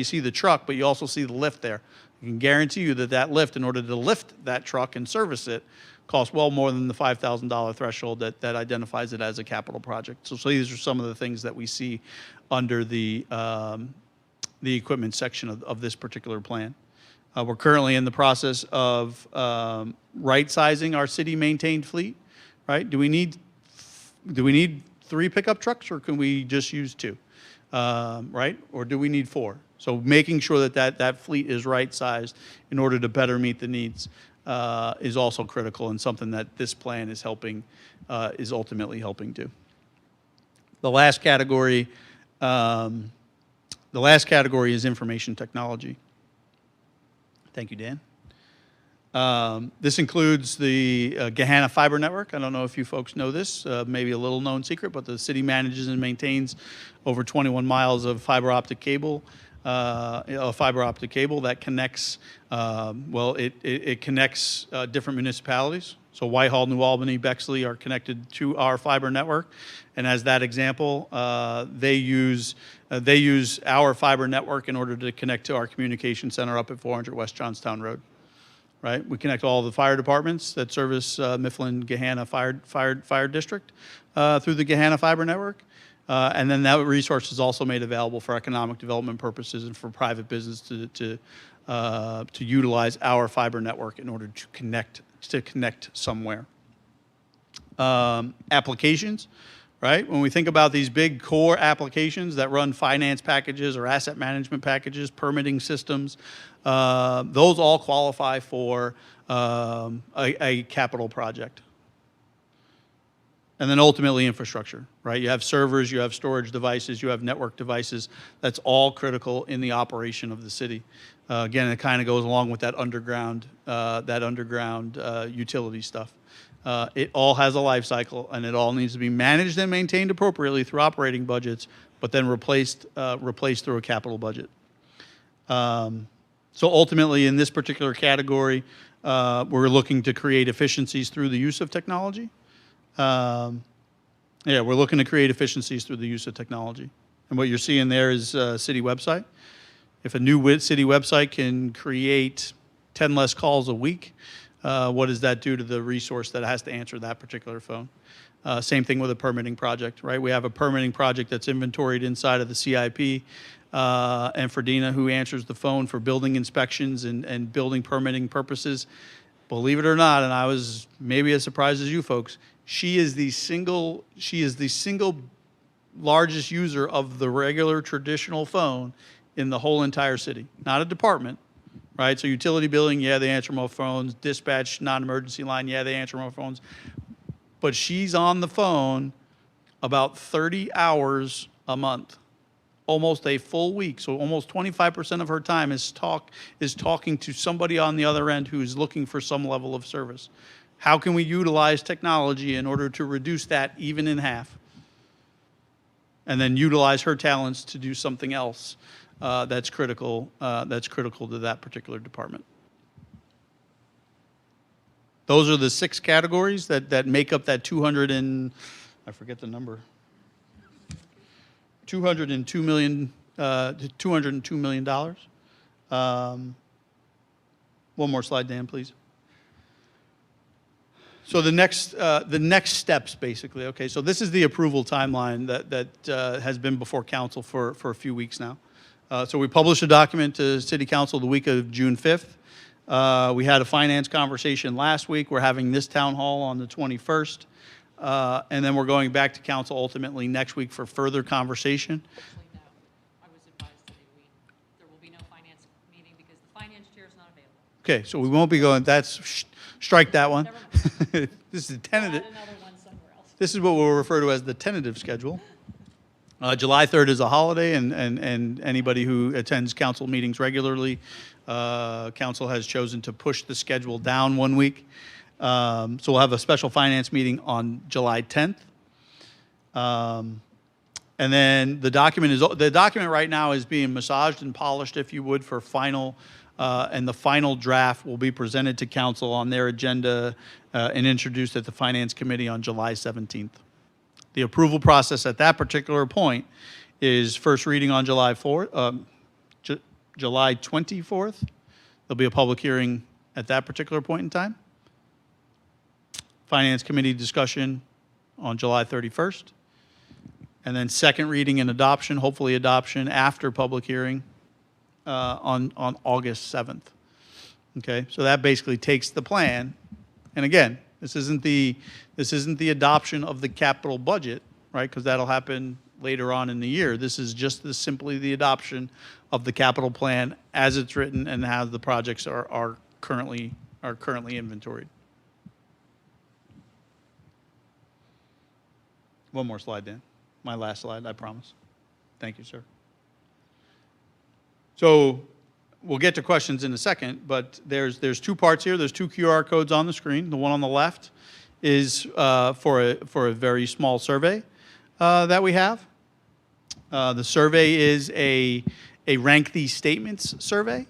see the truck, but you also see the lift there. I can guarantee you that lift, in order to lift that truck and service it, costs well more than the $5,000 threshold that identifies it as a capital project. So these are some of the things that we see under the equipment section of this particular plan. We're currently in the process of right-sizing our city-maintained fleet. Right? Do we need 3 pickup trucks, or can we just use 2? Right? Or do we need 4? So making sure that fleet is right-sized in order to better meet the needs is also critical, and something that this plan is ultimately helping do. The last category is information technology. Thank you, Dan. This includes the Gahanna fiber network. I don't know if you folks know this, maybe a little known secret, but the city manages and maintains over 21 miles of fiber optic cable that connects, it connects different municipalities. So Whitehall, New Albany, Bexley are connected to our fiber network. And as that example, they use our fiber network in order to connect to our communication center up at 400 West Johnstown Road. Right? We connect all the fire departments that service Mifflin Gahanna Fire District through the Gahanna fiber network. And then that resource is also made available for economic development purposes and for private business to utilize our fiber network in order to connect somewhere. Applications, right? When we think about these big core applications that run finance packages or asset management packages, permitting systems, those all qualify for a capital project. And then ultimately infrastructure, right? You have servers, you have storage devices, you have network devices. That's all critical in the operation of the city. Again, it kind of goes along with that underground utility stuff. It all has a life cycle, and it all needs to be managed and maintained appropriately through operating budgets, but then replaced through a capital budget. So ultimately, in this particular category, we're looking to create efficiencies through the use of technology. Yeah, we're looking to create efficiencies through the use of technology. And what you're seeing there is a city website. If a new city website can create 10 less calls a week, what does that do to the resource that has to answer that particular phone? Same thing with a permitting project, right? We have a permitting project that's inventoried inside of the CIP, and Ferdina, who answers the phone for building inspections and building permitting purposes. Believe it or not, and I was maybe as surprised as you folks, she is the single largest user of the regular traditional phone in the whole entire city. Not a department, right? So utility billing, yeah, they answer more phones. Dispatch, non-emergency line, yeah, they answer more phones. But she's on the phone about 30 hours a month, almost a full week. So almost 25% of her time is talking to somebody on the other end who's looking for some level of service. How can we utilize technology in order to reduce that even in half? And then utilize her talents to do something else that's critical to that particular department. Those are the 6 categories that make up that I forget the number, $202 million. One more slide, Dan, please. So the next steps, basically. Okay, so this is the approval timeline that has been before council for a few weeks now. So we published a document to City Council the week of June 5th. We had a finance conversation last week. We're having this town hall on the 21st. And then we're going back to council ultimately next week for further conversation. Actually, no. I was advised today there will be no finance meeting because the finance chair is not available. Okay, so we won't be going, strike that one. Never This is We'll tentative. add another one somewhere else. This is what we'll refer to as the tentative schedule. July 3rd is a holiday, and anybody who attends council meetings regularly, council has chosen to push the schedule down 1 week. So we'll have a special finance meeting on July 10th. And then the document right now is being massaged and polished, if you would, for final, and the final draft will be presented to council on their agenda and introduced at the Finance Committee on July 17th. The approval process at that particular point is first reading on July 4th, July 24th. There'll be a public hearing at that particular point in time. Finance Committee discussion on July 31st. And then second reading and adoption, hopefully adoption after public hearing on August 7th. Okay, so that basically takes the plan. And again, this isn't the adoption of the capital budget, right? Because that'll happen later on in the year. This is just simply the adoption of the capital plan as it's written and how the projects are currently inventoried. One more slide, Dan. My last slide, I promise. Thank you, sir. So we'll get to questions in a second, but there's 2 parts here. There's 2 QR codes on the screen. The one on the left is for a very small survey that we have. The survey is a rank these statements survey.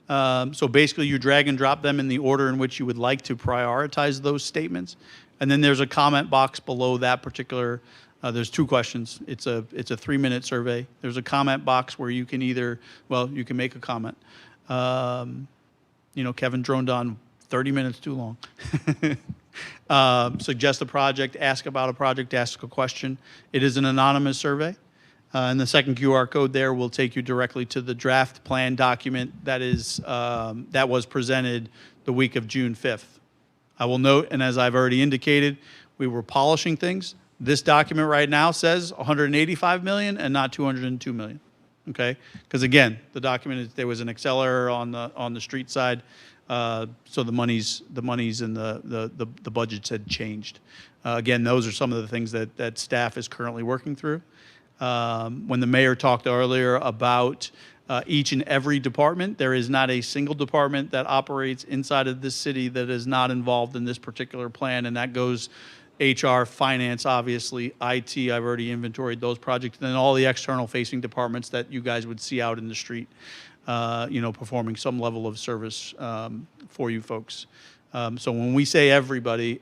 So basically you drag and drop them in the order in which you would like to prioritize those statements. And then there's a comment box below that particular, there's 2 questions. It's a 3-minute survey. There's a comment box where you can you can make a comment. Kevin droned on 30 minutes too long. Suggest a project, ask about a project, ask a question. It is an anonymous survey. And the second QR code there will take you directly to the draft plan document that was presented the week of June 5th. I will note, and as I've already indicated, we were polishing things. This document right now says 185 million and not 202 million. Okay, because again, the document there was an Excel error on the street side. So the monies and the budgets had changed. Again, those are some of the things that staff is currently working through. When the mayor talked earlier about each and every department, there is not a single department that operates inside of this city that is not involved in this particular plan, and that goes HR, finance, obviously, IT. I've already inventoried those projects, and then all the external facing departments that you guys would see out in the street, performing some level of service for you folks. So when we say everybody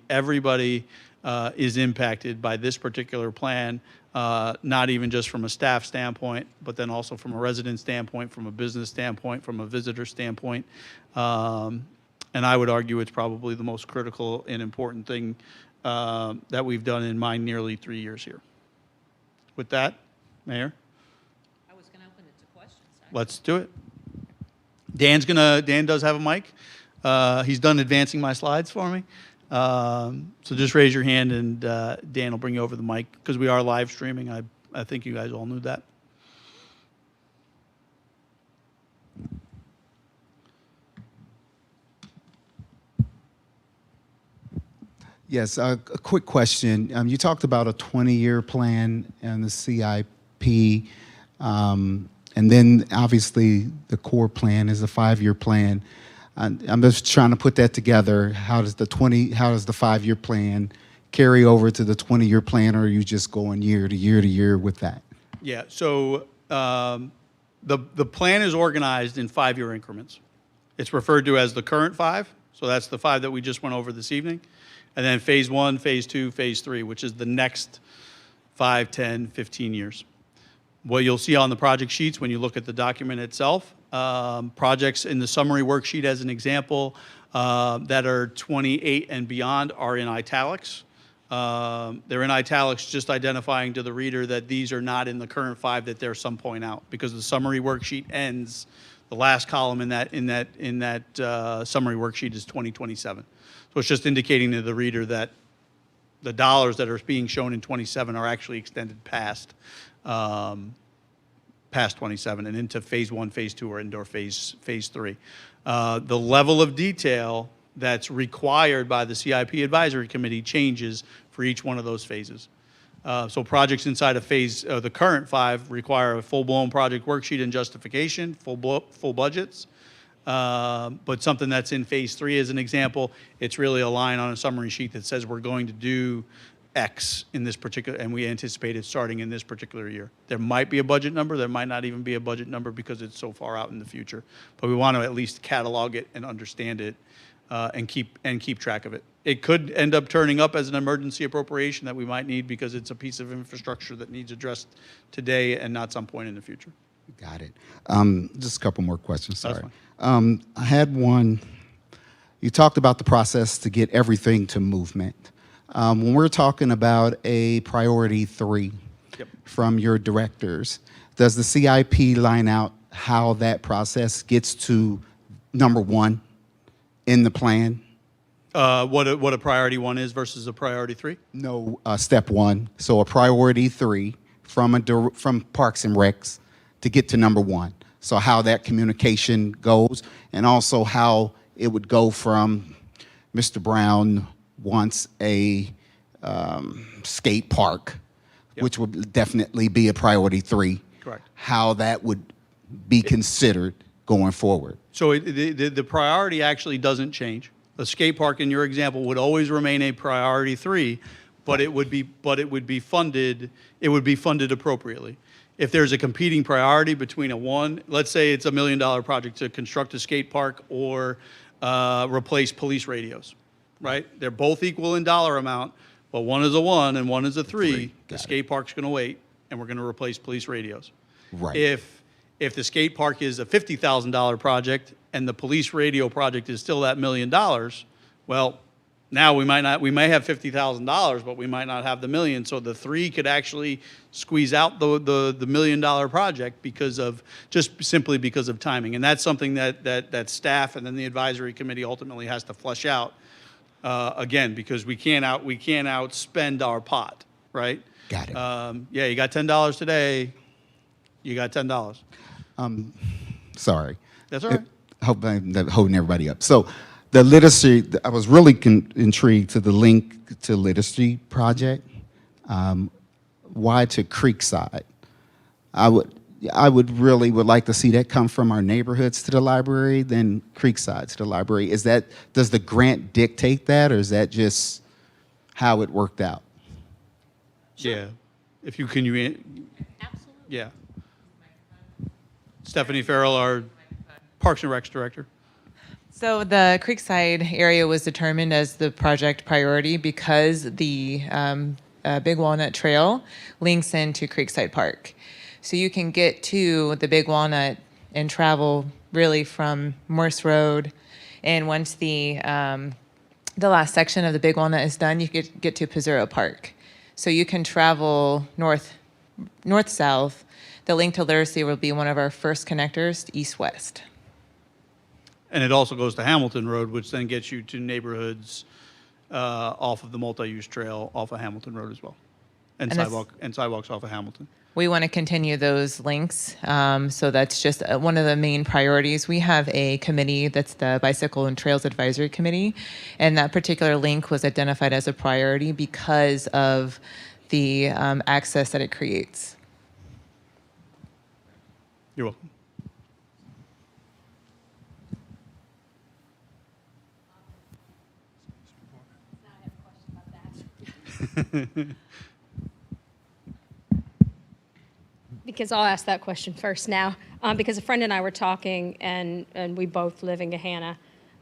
is impacted by this particular plan, not even just from a staff standpoint, but then also from a resident standpoint, from a business standpoint, from a visitor standpoint. And I would argue it's probably the most critical and important thing that we've done in my nearly 3 years here. With that, Mayor, I was going to open it to questions. let's do it. Dan does have a mic. He's done advancing my slides for me. So just raise your hand and Dan will bring you over the mic because we are live streaming. I think you guys all knew that. Yes, a quick question. You talked about a 20-year plan and the CIP, and then obviously the core plan is a 5-year plan. I'm just trying to put that together. How does the 5-year plan carry over to the 20-year plan, or are you just going year to year to year with that? Yeah, so the plan is organized in 5-year increments. It's referred to as the current 5, so that's the 5 that we just went over this evening. And then phase 1, phase 2, phase 3, which is the next 5, 10, 15 years. What you'll see on the project sheets when you look at the document itself, projects in the summary worksheet as an example that are 28 and beyond are in italics. They're in italics just identifying to the reader that these are not in the current 5, that they're some point out, because the summary worksheet ends, the last column in that summary worksheet is 2027. So it's just indicating to the reader that the dollars that are being shown in 27 are actually extended past 27 and into phase 1, phase 2, or into phase 3. The level of detail that's required by the CIP Advisory Committee changes for each one of those phases. So projects inside of the current 5 require a full-blown project worksheet and justification, full budgets. But something that's in phase 3, as an example, it's really a line on a summary sheet that says we're going to do X in this particular, and we anticipate it starting in this particular year. There might be a budget number, there might not even be a budget number because it's so far out in the future. But we want to at least catalog it and understand it and keep track of it. It could end up turning up as an emergency appropriation that we might need because it's a piece of infrastructure that needs addressed today and not some point in the future. Got it. Just a couple more questions, That's sorry. I had one. You talked about the process to get everything to movement. When we're talking about a priority 3 Yep. from your directors, does the CIP line out how that process gets to number 1 in the plan? What a priority 1 is versus a priority 3? No, step 1. So a priority 3 from Parks and Recs to get to number 1. So how that communication goes, and also how it would go from Mr. Brown wants a skate park, Yep. which would definitely be a priority 3. Correct. How that would be considered going forward. So the priority actually doesn't change. A skate park, in your example, would always remain a priority 3, but it would be funded appropriately. If there's a competing priority between a 1, let's say it's $1 million project to construct a skate park or replace police radios, right? They're both equal in dollar amount, but one is a 1 and one is a 3. The skate park's going to wait, and we're going to replace police radios. Right. If the skate park is a $50,000 project and the police radio project is still that $1 million, well, now we may have $50,000, but we might not have the million. So the 3 could actually squeeze out the $1 million project simply because of timing. And that's something that staff and then the advisory committee ultimately has to flush out again, because we can't outspend our pot, right? Got it. Yeah, you got $10 today. You got $10. Sorry. That's all right. hope I'm not holding everybody up. So the literacy, I was really intrigued to the link to literacy project. Why to Creekside? I would, I would like to see that come from our neighborhoods to the library, then Creekside to the library. Does the grant dictate that, or is that just how it worked out? Yeah. If you, can you, Absolutely. yeah. Stephanie Farrell, our Parks and Recs Director. So the Creekside area was determined as the project priority because the Big Walnut Trail links into Creekside Park. So you can get to the Big Walnut and travel really from Morse Road. And once the last section of the Big Walnut is done, you get to Pizzuro Park. So you can travel north-south. The link to literacy will be one of our first connectors east-west. And it also goes to Hamilton Road, which then gets you to neighborhoods off of the multi-use trail off of Hamilton Road as well. And And that's- sidewalks off of Hamilton. We want to continue those links. So that's just one of the main priorities. We have a committee that's the Bicycle and Trails Advisory Committee, and that particular link was identified as a priority because of the access that it creates. You're welcome. Because I'll ask that question first now, because a friend and I were talking, and we both live in Gahanna,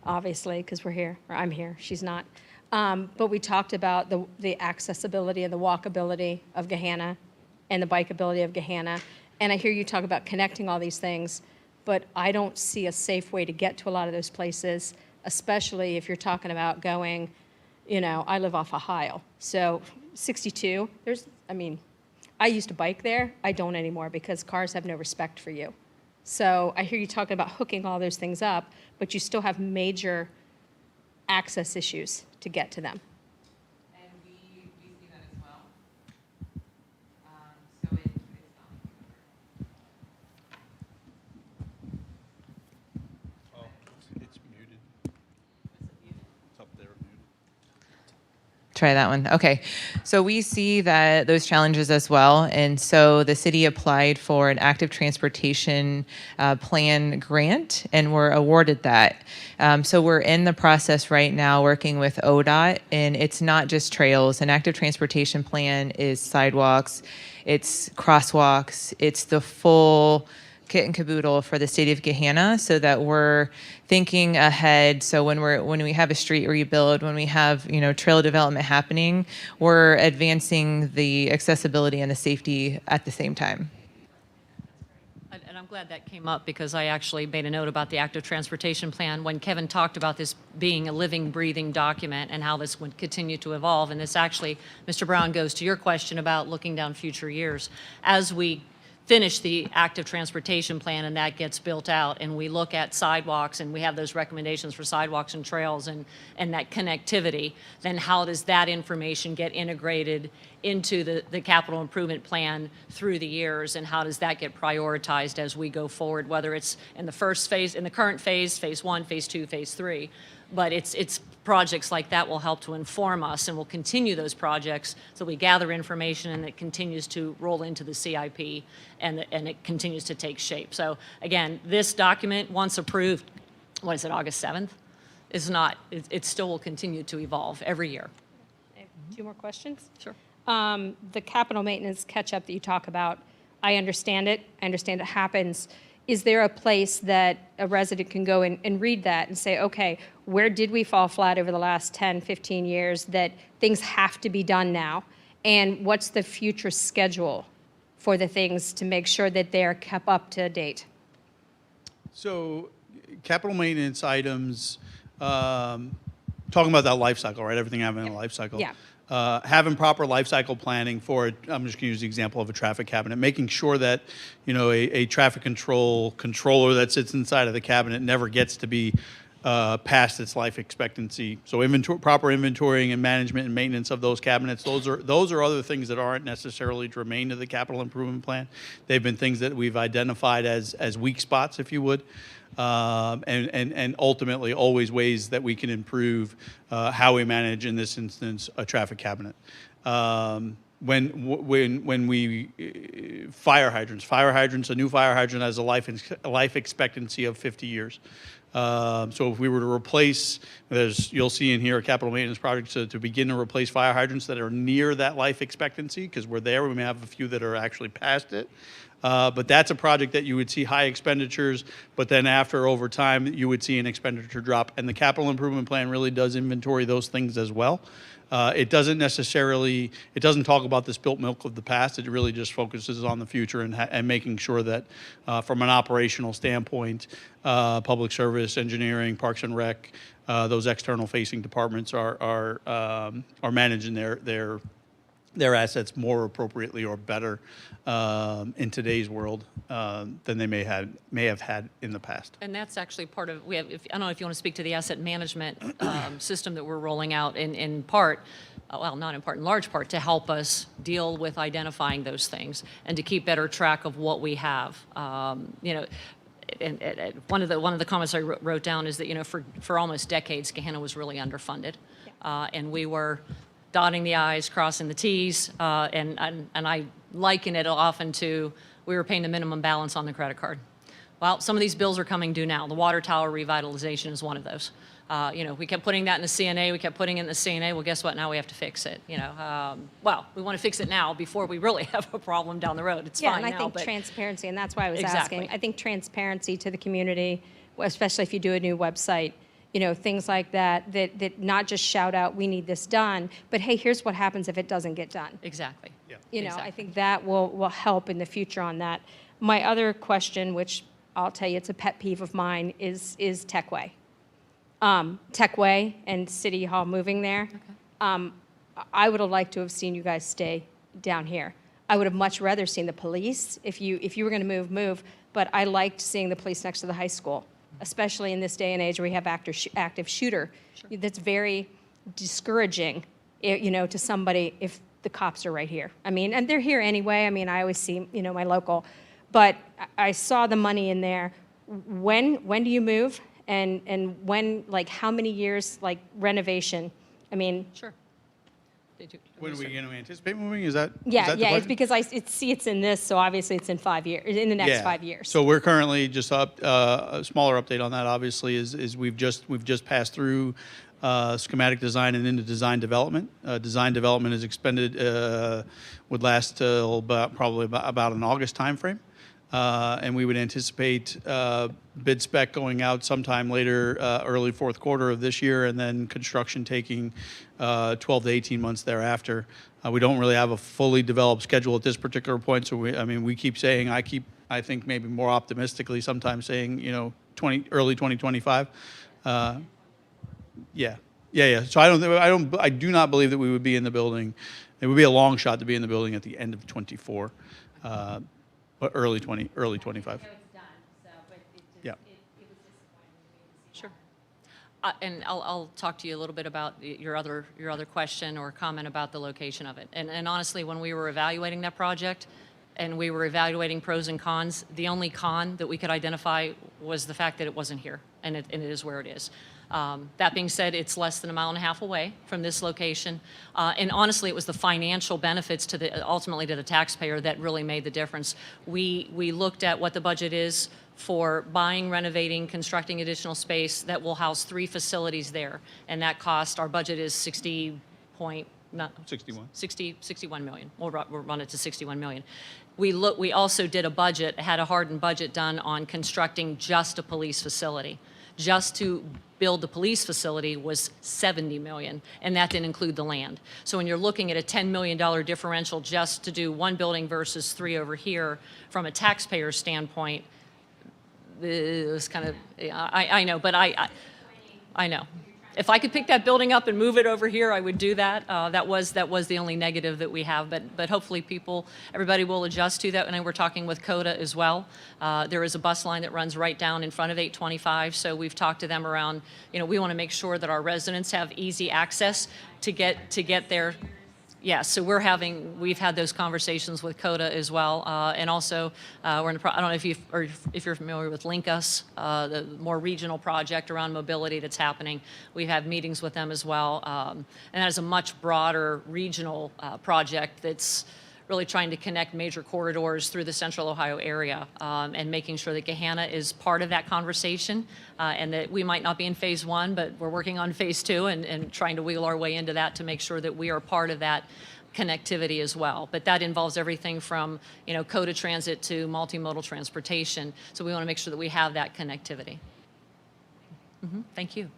obviously, because we're here, or I'm here, she's not. But we talked about the accessibility and the walkability of Gahanna and the bikeability of Gahanna. And I hear you talk about connecting all these things, but I don't see a safe way to get to a lot of those places, especially if you're talking about going, I live off a Heil. So 62, I used to bike there. I don't anymore because cars have no respect for you. So I hear you talking about hooking all those things up, but you still have major access issues to get to them. And we see that as well. So it's Oh, it's muted. It's up there muted. Try that one. Okay. So we see that those challenges as well. And so the city applied for an active transportation plan grant, and we're awarded that. So we're in the process right now working with ODOT, and it's not just trails. An active transportation plan is sidewalks, it's crosswalks, it's the full kit and caboodle for the city of Gahanna, so that we're thinking ahead. So when we have a street rebuild, when we have trail development happening, we're advancing the accessibility and the safety at the same time. And I'm glad that came up because I actually made a note about the active transportation plan when Kevin talked about this being a living, breathing document and how this would continue to evolve. And this actually, Mr. Brown, goes to your question about looking down future years. As we finish the active transportation plan and that gets built out and we look at sidewalks and we have those recommendations for sidewalks and trails and that connectivity, then how does that information get integrated into the capital improvement plan through the years, and how does that get prioritized as we go forward, whether it's in the first phase, in the current phase, phase 1, phase 2, phase 3. But it's projects like that will help to inform us, and we'll continue those projects so we gather information and it continues to roll into the CIP and it continues to take shape. So again, this document, once approved, what is it, August 7th? Is not, it still will continue to evolve every year. I have 2 more questions. Sure. The capital maintenance catch-up that you talk about, I understand it. I understand it happens. Is there a place that a resident can go and read that and say, okay, where did we fall flat over the last 10, 15 years that things have to be done now? And what's the future schedule for the things to make sure that they're kept up to date? So capital maintenance items, talking about that life cycle, right? Everything having a life cycle. Yeah. Having proper life cycle planning for it. I'm just going to use the example of a traffic cabinet, making sure that, a traffic controller that sits inside of the cabinet never gets to be past its life expectancy. So proper inventorying and management and maintenance of those cabinets, those are other things that aren't necessarily germane to the capital improvement plan. They've been things that we've identified as weak spots, if you would. and ultimately always ways that we can improve how we manage, in this instance, a traffic cabinet. When we fire hydrants, a new fire hydrant has a life expectancy of 50 years. So if we were to replace, you'll see in here a capital maintenance project to begin to replace fire hydrants that are near that life expectancy, because we're there. We may have a few that are actually past it. But that's a project that you would see high expenditures, but then over time, you would see an expenditure drop. And the capital improvement plan really does inventory those things as well. It doesn't talk about the spilt milk of the past. It really just focuses on the future and making sure that from an operational standpoint, public service, engineering, parks and rec, those external facing departments are managing their assets more appropriately or better in today's world than they may have had in the past. And that's actually part of, I don't know if you want to speak to the asset management system that we're rolling out in part, well, not in part, in large part, to help us deal with identifying those things and to keep better track of what we have. You know, and one of the comments I wrote down is that, you know, for almost decades, Gahanna was really underfunded, and we were dotting the I's, crossing the T's, and I liken it often to we were paying the minimum balance on the credit card. Well, some of these bills are coming due now. The water tower revitalization is one of those. You know, we kept putting that in the CNA, we kept putting it in the CNA. Well, guess what? Now we have to fix it. You know, well, we want to fix it now before we really have a problem down the road. It's Yeah, fine and I now, think but transparency, and that's why I was Exactly. asking. I think transparency to the community, especially if you do a new website, you know, things like that not just shout out, we need this done, but hey, here's what happens if it doesn't get done. exactly. Yeah. You know, I Exactly. think that will help in the future on that. My other question, which I'll tell you, it's a pet peeve of mine, is Techway. Techway and City Hall moving there. I would have liked to have seen you guys stay down here. I would have much rather seen the police. If you were going to move. But I liked seeing the police next to the high school, especially in this day and age where we have active shooter. That's very discouraging, you know, to somebody if the cops are right here. I mean, and they're here anyway. I mean, I always see, you know, my local. But I saw the money in there. When do you move? And when, like, how many years, like, renovation? I mean, Sure. Did you- When are we going to anticipate moving? Is that yeah, is that the yeah, it's question? because it's in this, so obviously it's in 5 years, in the next Yeah. 5 years. So we're currently just up, a smaller update on that, obviously, is we've just passed through schematic design and into design development. Design development is expended, would last till probably about an August timeframe. And we would anticipate bid spec going out sometime later, early fourth quarter of this year, and then construction taking 12 to 18 months thereafter. We don't really have a fully developed schedule at this particular point, so we keep saying, I think maybe more optimistically, sometimes saying, you know, early 2025. Yeah. So I do not believe that we would be in the building. It would be a long shot to be in the building at the end of 24. But early 25. Yeah. Sure. And I'll talk to you a little bit about your other question or comment about the location of it. And honestly, when we were evaluating that project and we were evaluating pros and cons, the only con that we could identify was the fact that it wasn't here, and it is where it is. That being said, it's less than a mile and a half away from this location. And honestly, it was the financial benefits ultimately to the taxpayer that really made the difference. We looked at what the budget is for buying, renovating, constructing additional space that will house 3 facilities there. And that cost, our budget is 61 million. We'll run it to 61 million. We also did had a hardened budget done on constructing just a police facility. Just to build the police facility was 70 million, and that didn't include the land. So when you're looking at a $10 million differential just to do 1 building versus 3 over here, from a taxpayer standpoint, it was kind of, I know, but I know. If I could pick that building up and move it over here, I would do that. That was the only negative that we have, but hopefully everybody will adjust to that. And we're talking with CODA as well. There is a bus line that runs right down in front of 825, so we've talked to them around, you know, we want to make sure that our residents have easy access to get there Yes, so we've had those conversations with CODA as well, and also we're in I don't know if you're familiar with Link Us, the more regional project around mobility that's happening. We've had meetings with them as well, and that is a much broader regional project that's really trying to connect major corridors through the central Ohio area, and making sure that Gahanna is part of that conversation, and that we might not be in phase one, but we're working on phase two and trying to wheel our way into that to make sure that we are part of that connectivity as well. But that involves everything from, CODA transit to multimodal transportation. So we want to make sure that we have that connectivity. Thank you.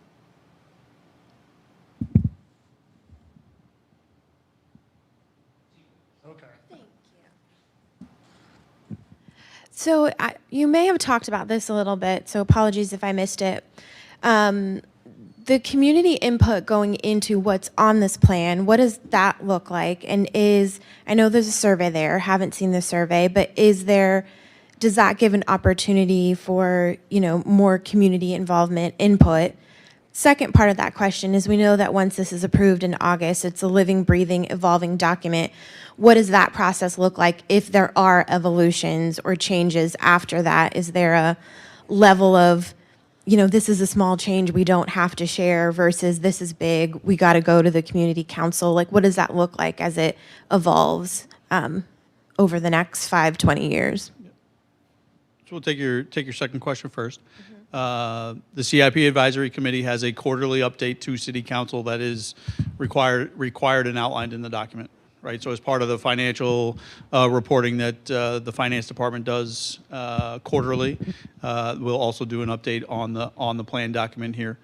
Okay. So you may have talked about this a little bit, so apologies if I missed it. The community input going into what's on this plan, what does that look like? And I know there's a survey there, haven't seen the survey, but does that give an opportunity for, more community involvement, input? Second part of that question is we know that once this is approved in August, it's a living, breathing, evolving document. What does that process look like if there are evolutions or changes after that? Is there a level of, this is a small change we don't have to share versus this is big, we got to go to the community council? Like, what does that look like as it evolves over the next 5-20 years? So we'll take your second question first. The CIP Advisory Committee has a quarterly update to City Council that is required and outlined in the document, right? So as part of the financial reporting that the Finance Department does quarterly, we'll also do an update on the plan document here.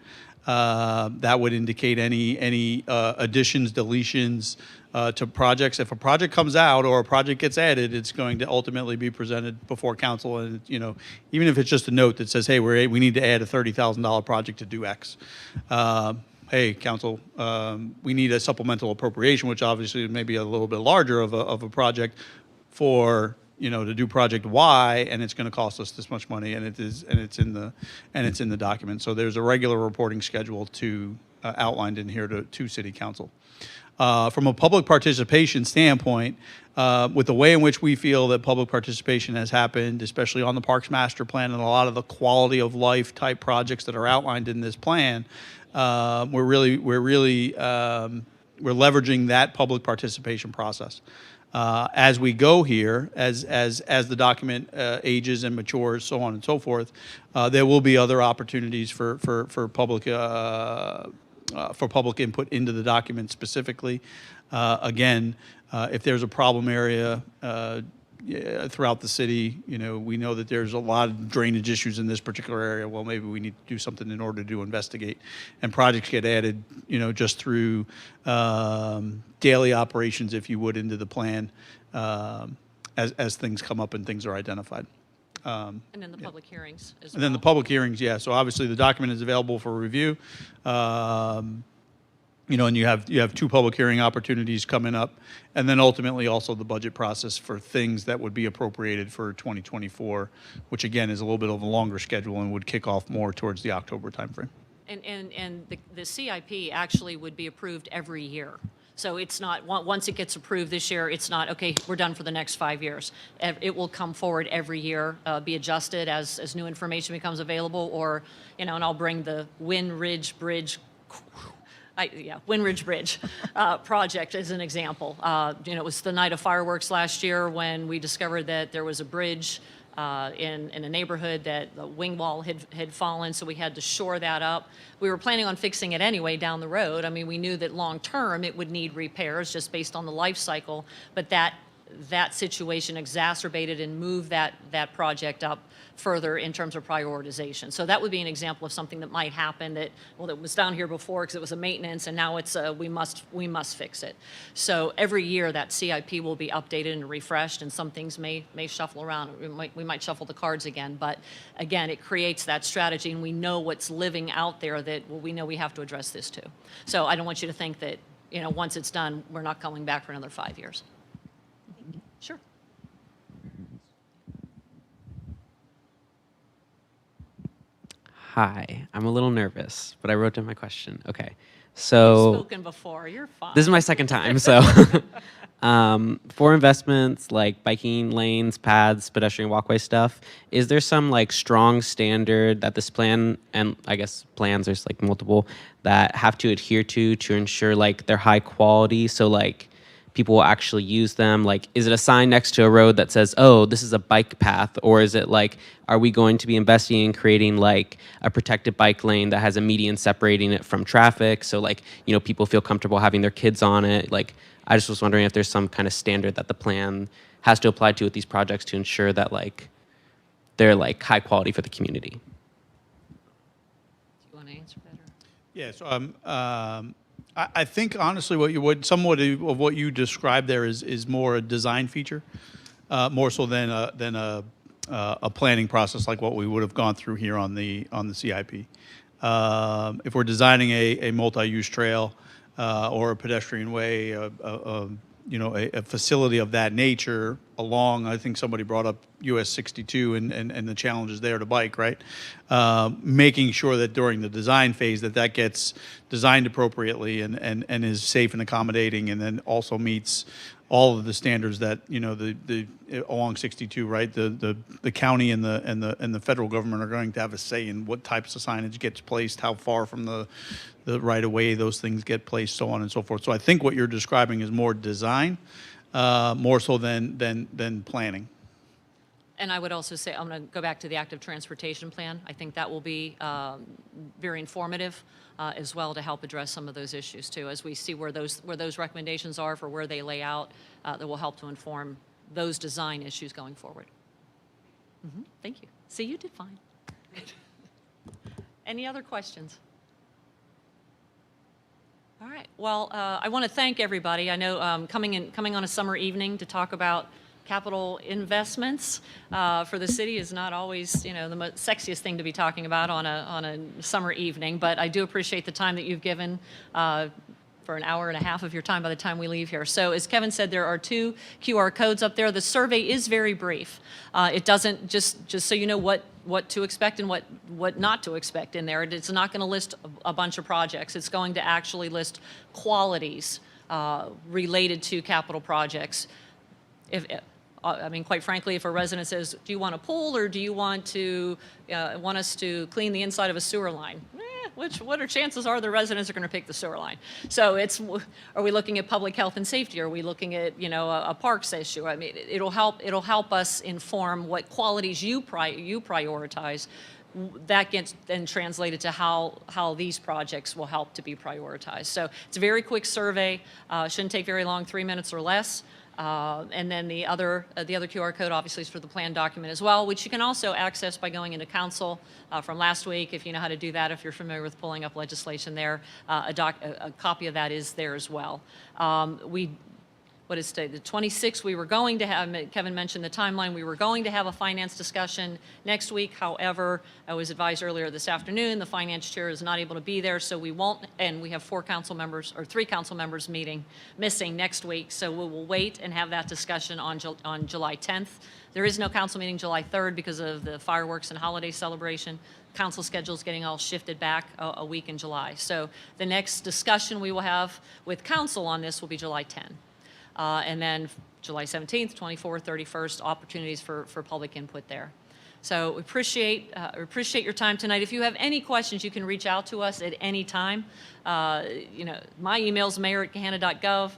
That would indicate any additions, deletions to projects. If a project comes out or a project gets added, it's going to ultimately be presented before council. And even if it's just a note that says, "Hey, we need to add a $30,000 project to do X." Hey, council, we need a supplemental appropriation, which obviously may be a little bit larger of a project for to do project Y, and it's going to cost us this much money, and it's in the document. So there's a regular reporting schedule outlined in here to City Council. From a public participation standpoint, with the way in which we feel that public participation has happened, especially on the Parks Master Plan and a lot of the quality of life type projects that are outlined in this plan, we're leveraging that public participation process. As we go here, as the document ages and matures, so on and so forth, there will be other opportunities for public input into the document specifically. Again, if there's a problem area throughout the city, we know that there's a lot of drainage issues in this particular area. Well, maybe we need to do something in order to investigate. And projects get added, just through daily operations, if you would, into the plan as things come up and things are identified. And then the public hearings as well. And then the public hearings, yeah. So obviously the document is available for review. And you have two public hearing opportunities coming up, and then ultimately also the budget process for things that would be appropriated for 2024, which again is a little bit of a longer schedule and would kick off more towards the October timeframe. And the CIP actually would be approved every year. So it's not, once it gets approved this year, it's not, okay, we're done for the next 5 years. It will come forward every year, be adjusted as new information becomes available, or, and I'll bring the Wind Ridge Bridge project as an example. It was the night of fireworks last year when we discovered that there was a bridge in a neighborhood that the wing wall had fallen, so we had to shore that up. We were planning on fixing it anyway down the road. I mean, we knew that long term it would need repairs just based on the life cycle, but that situation exacerbated and moved that project up further in terms of prioritization. So that would be an example of something that might happen that was down here before because it was a maintenance, and now it's we must fix it. So every year that CIP will be updated and refreshed, and some things may shuffle around. We might shuffle the cards again, but again, it creates that strategy, and we know what's living out there that we know we have to address this too. So I don't want you to think that once it's done, we're not coming back for another 5 years. Sure. Hi, I'm a little nervous, but I wrote down my question. Okay, You've so spoken before, you're fine. this is my second time. So, for investments like biking lanes, paths, pedestrian walkway stuff, is there some like strong standard that this plan, and I guess plans, there's like multiple, that have to adhere to ensure like they're high quality? So like people will actually use them? Like, is it a sign next to a road that says, oh, this is a bike path? Or is it like, are we going to be investing in creating like a protected bike lane that has a median separating it from traffic? So like, you know, people feel comfortable having their kids on it. Like, I just was wondering if there's some kind of standard that the plan has to apply to with these projects to ensure that like they're like high quality for the community. Do you want to answer that? Or? Yeah, so I think honestly, somewhat of what you described there is more a design feature, more so than a planning process like what we would have gone through here on the CIP. If we're designing a multi-use trail or a pedestrian way, a facility of that nature along, I think somebody brought up US 62 and the challenges there to bike, right? Making sure that during the design phase that gets designed appropriately and is safe and accommodating, and then also meets all of the standards that, you know, the along 62, right? The county and the federal government are going to have a say in what types of signage gets placed, how far from the right of way those things get placed, so on and so forth. So I think what you're describing is more design, more so than planning. And I would also say, I'm going to go back to the active transportation plan. I think that will be very informative as well to help address some of those issues too, as we see where those recommendations are for where they lay out, that will help to inform those design issues going forward. Thank you. See, you did fine. Any other questions? All right. Well, I want to thank everybody. I know coming on a summer evening to talk about capital investments for the city is not always, you know, the most sexiest thing to be talking about on a summer evening, but I do appreciate the time that you've given for an hour and a half of your time by the time we leave here. So as Kevin said, there are 2 QR codes up there. The survey is very brief. It doesn't, just so you know what to expect and what not to expect in there. It's not going to list a bunch of projects. It's going to actually list qualities related to capital projects. I mean, quite frankly, if a resident says, do you want a pool or do you want us to clean the inside of a sewer line? What are chances are the residents are going to pick the sewer line? So are we looking at public health and safety? Are we looking at, you know, a parks issue? I mean, it'll help us inform what qualities you prioritize. That gets then translated to how these projects will help to be prioritized. So it's a very quick survey. Shouldn't take very long, 3 minutes or less. And then the other QR code obviously is for the plan document as well, which you can also access by going into council from last week, if you know how to do that, if you're familiar with pulling up legislation there. A copy of that is there as well. What is today? The 26th, we were going to have, Kevin mentioned the timeline, we were going to have a finance discussion next week. However, I was advised earlier this afternoon, the finance chair is not able to be there, so we won't, and we have 3 council members missing next week, so we will wait and have that discussion on July 10th. There is no council meeting July 3rd because of the fireworks and holiday celebration. Council schedule is getting all shifted back a week in July. So the next discussion we will have with council on this will be July 10. And then July 17th, 24th, 31st, opportunities for public input there. So we appreciate your time tonight. If you have any questions, you can reach out to us at any time. You know, my email is mayor@gahanna.gov.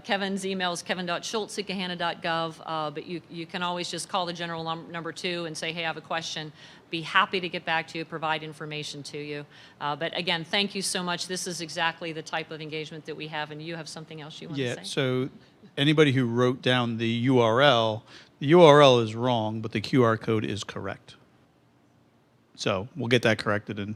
Kevin's email is kevin.schultz@gahanna.gov. But you can always just call the general number 2 and say, hey, I have a question. Be happy to get back to you, provide information to you. But again, thank you so much. This is exactly the type of engagement that we have, and you have something else you want to say? Yeah, so anybody who wrote down the URL is wrong, but the QR code is correct. So we'll get that corrected and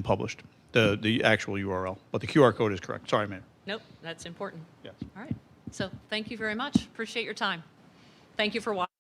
published, the actual URL. But the QR code is correct. Sorry, Mayor. Nope, that's important. Yes. All right. So thank you very much. Appreciate your time. Thank you for watching.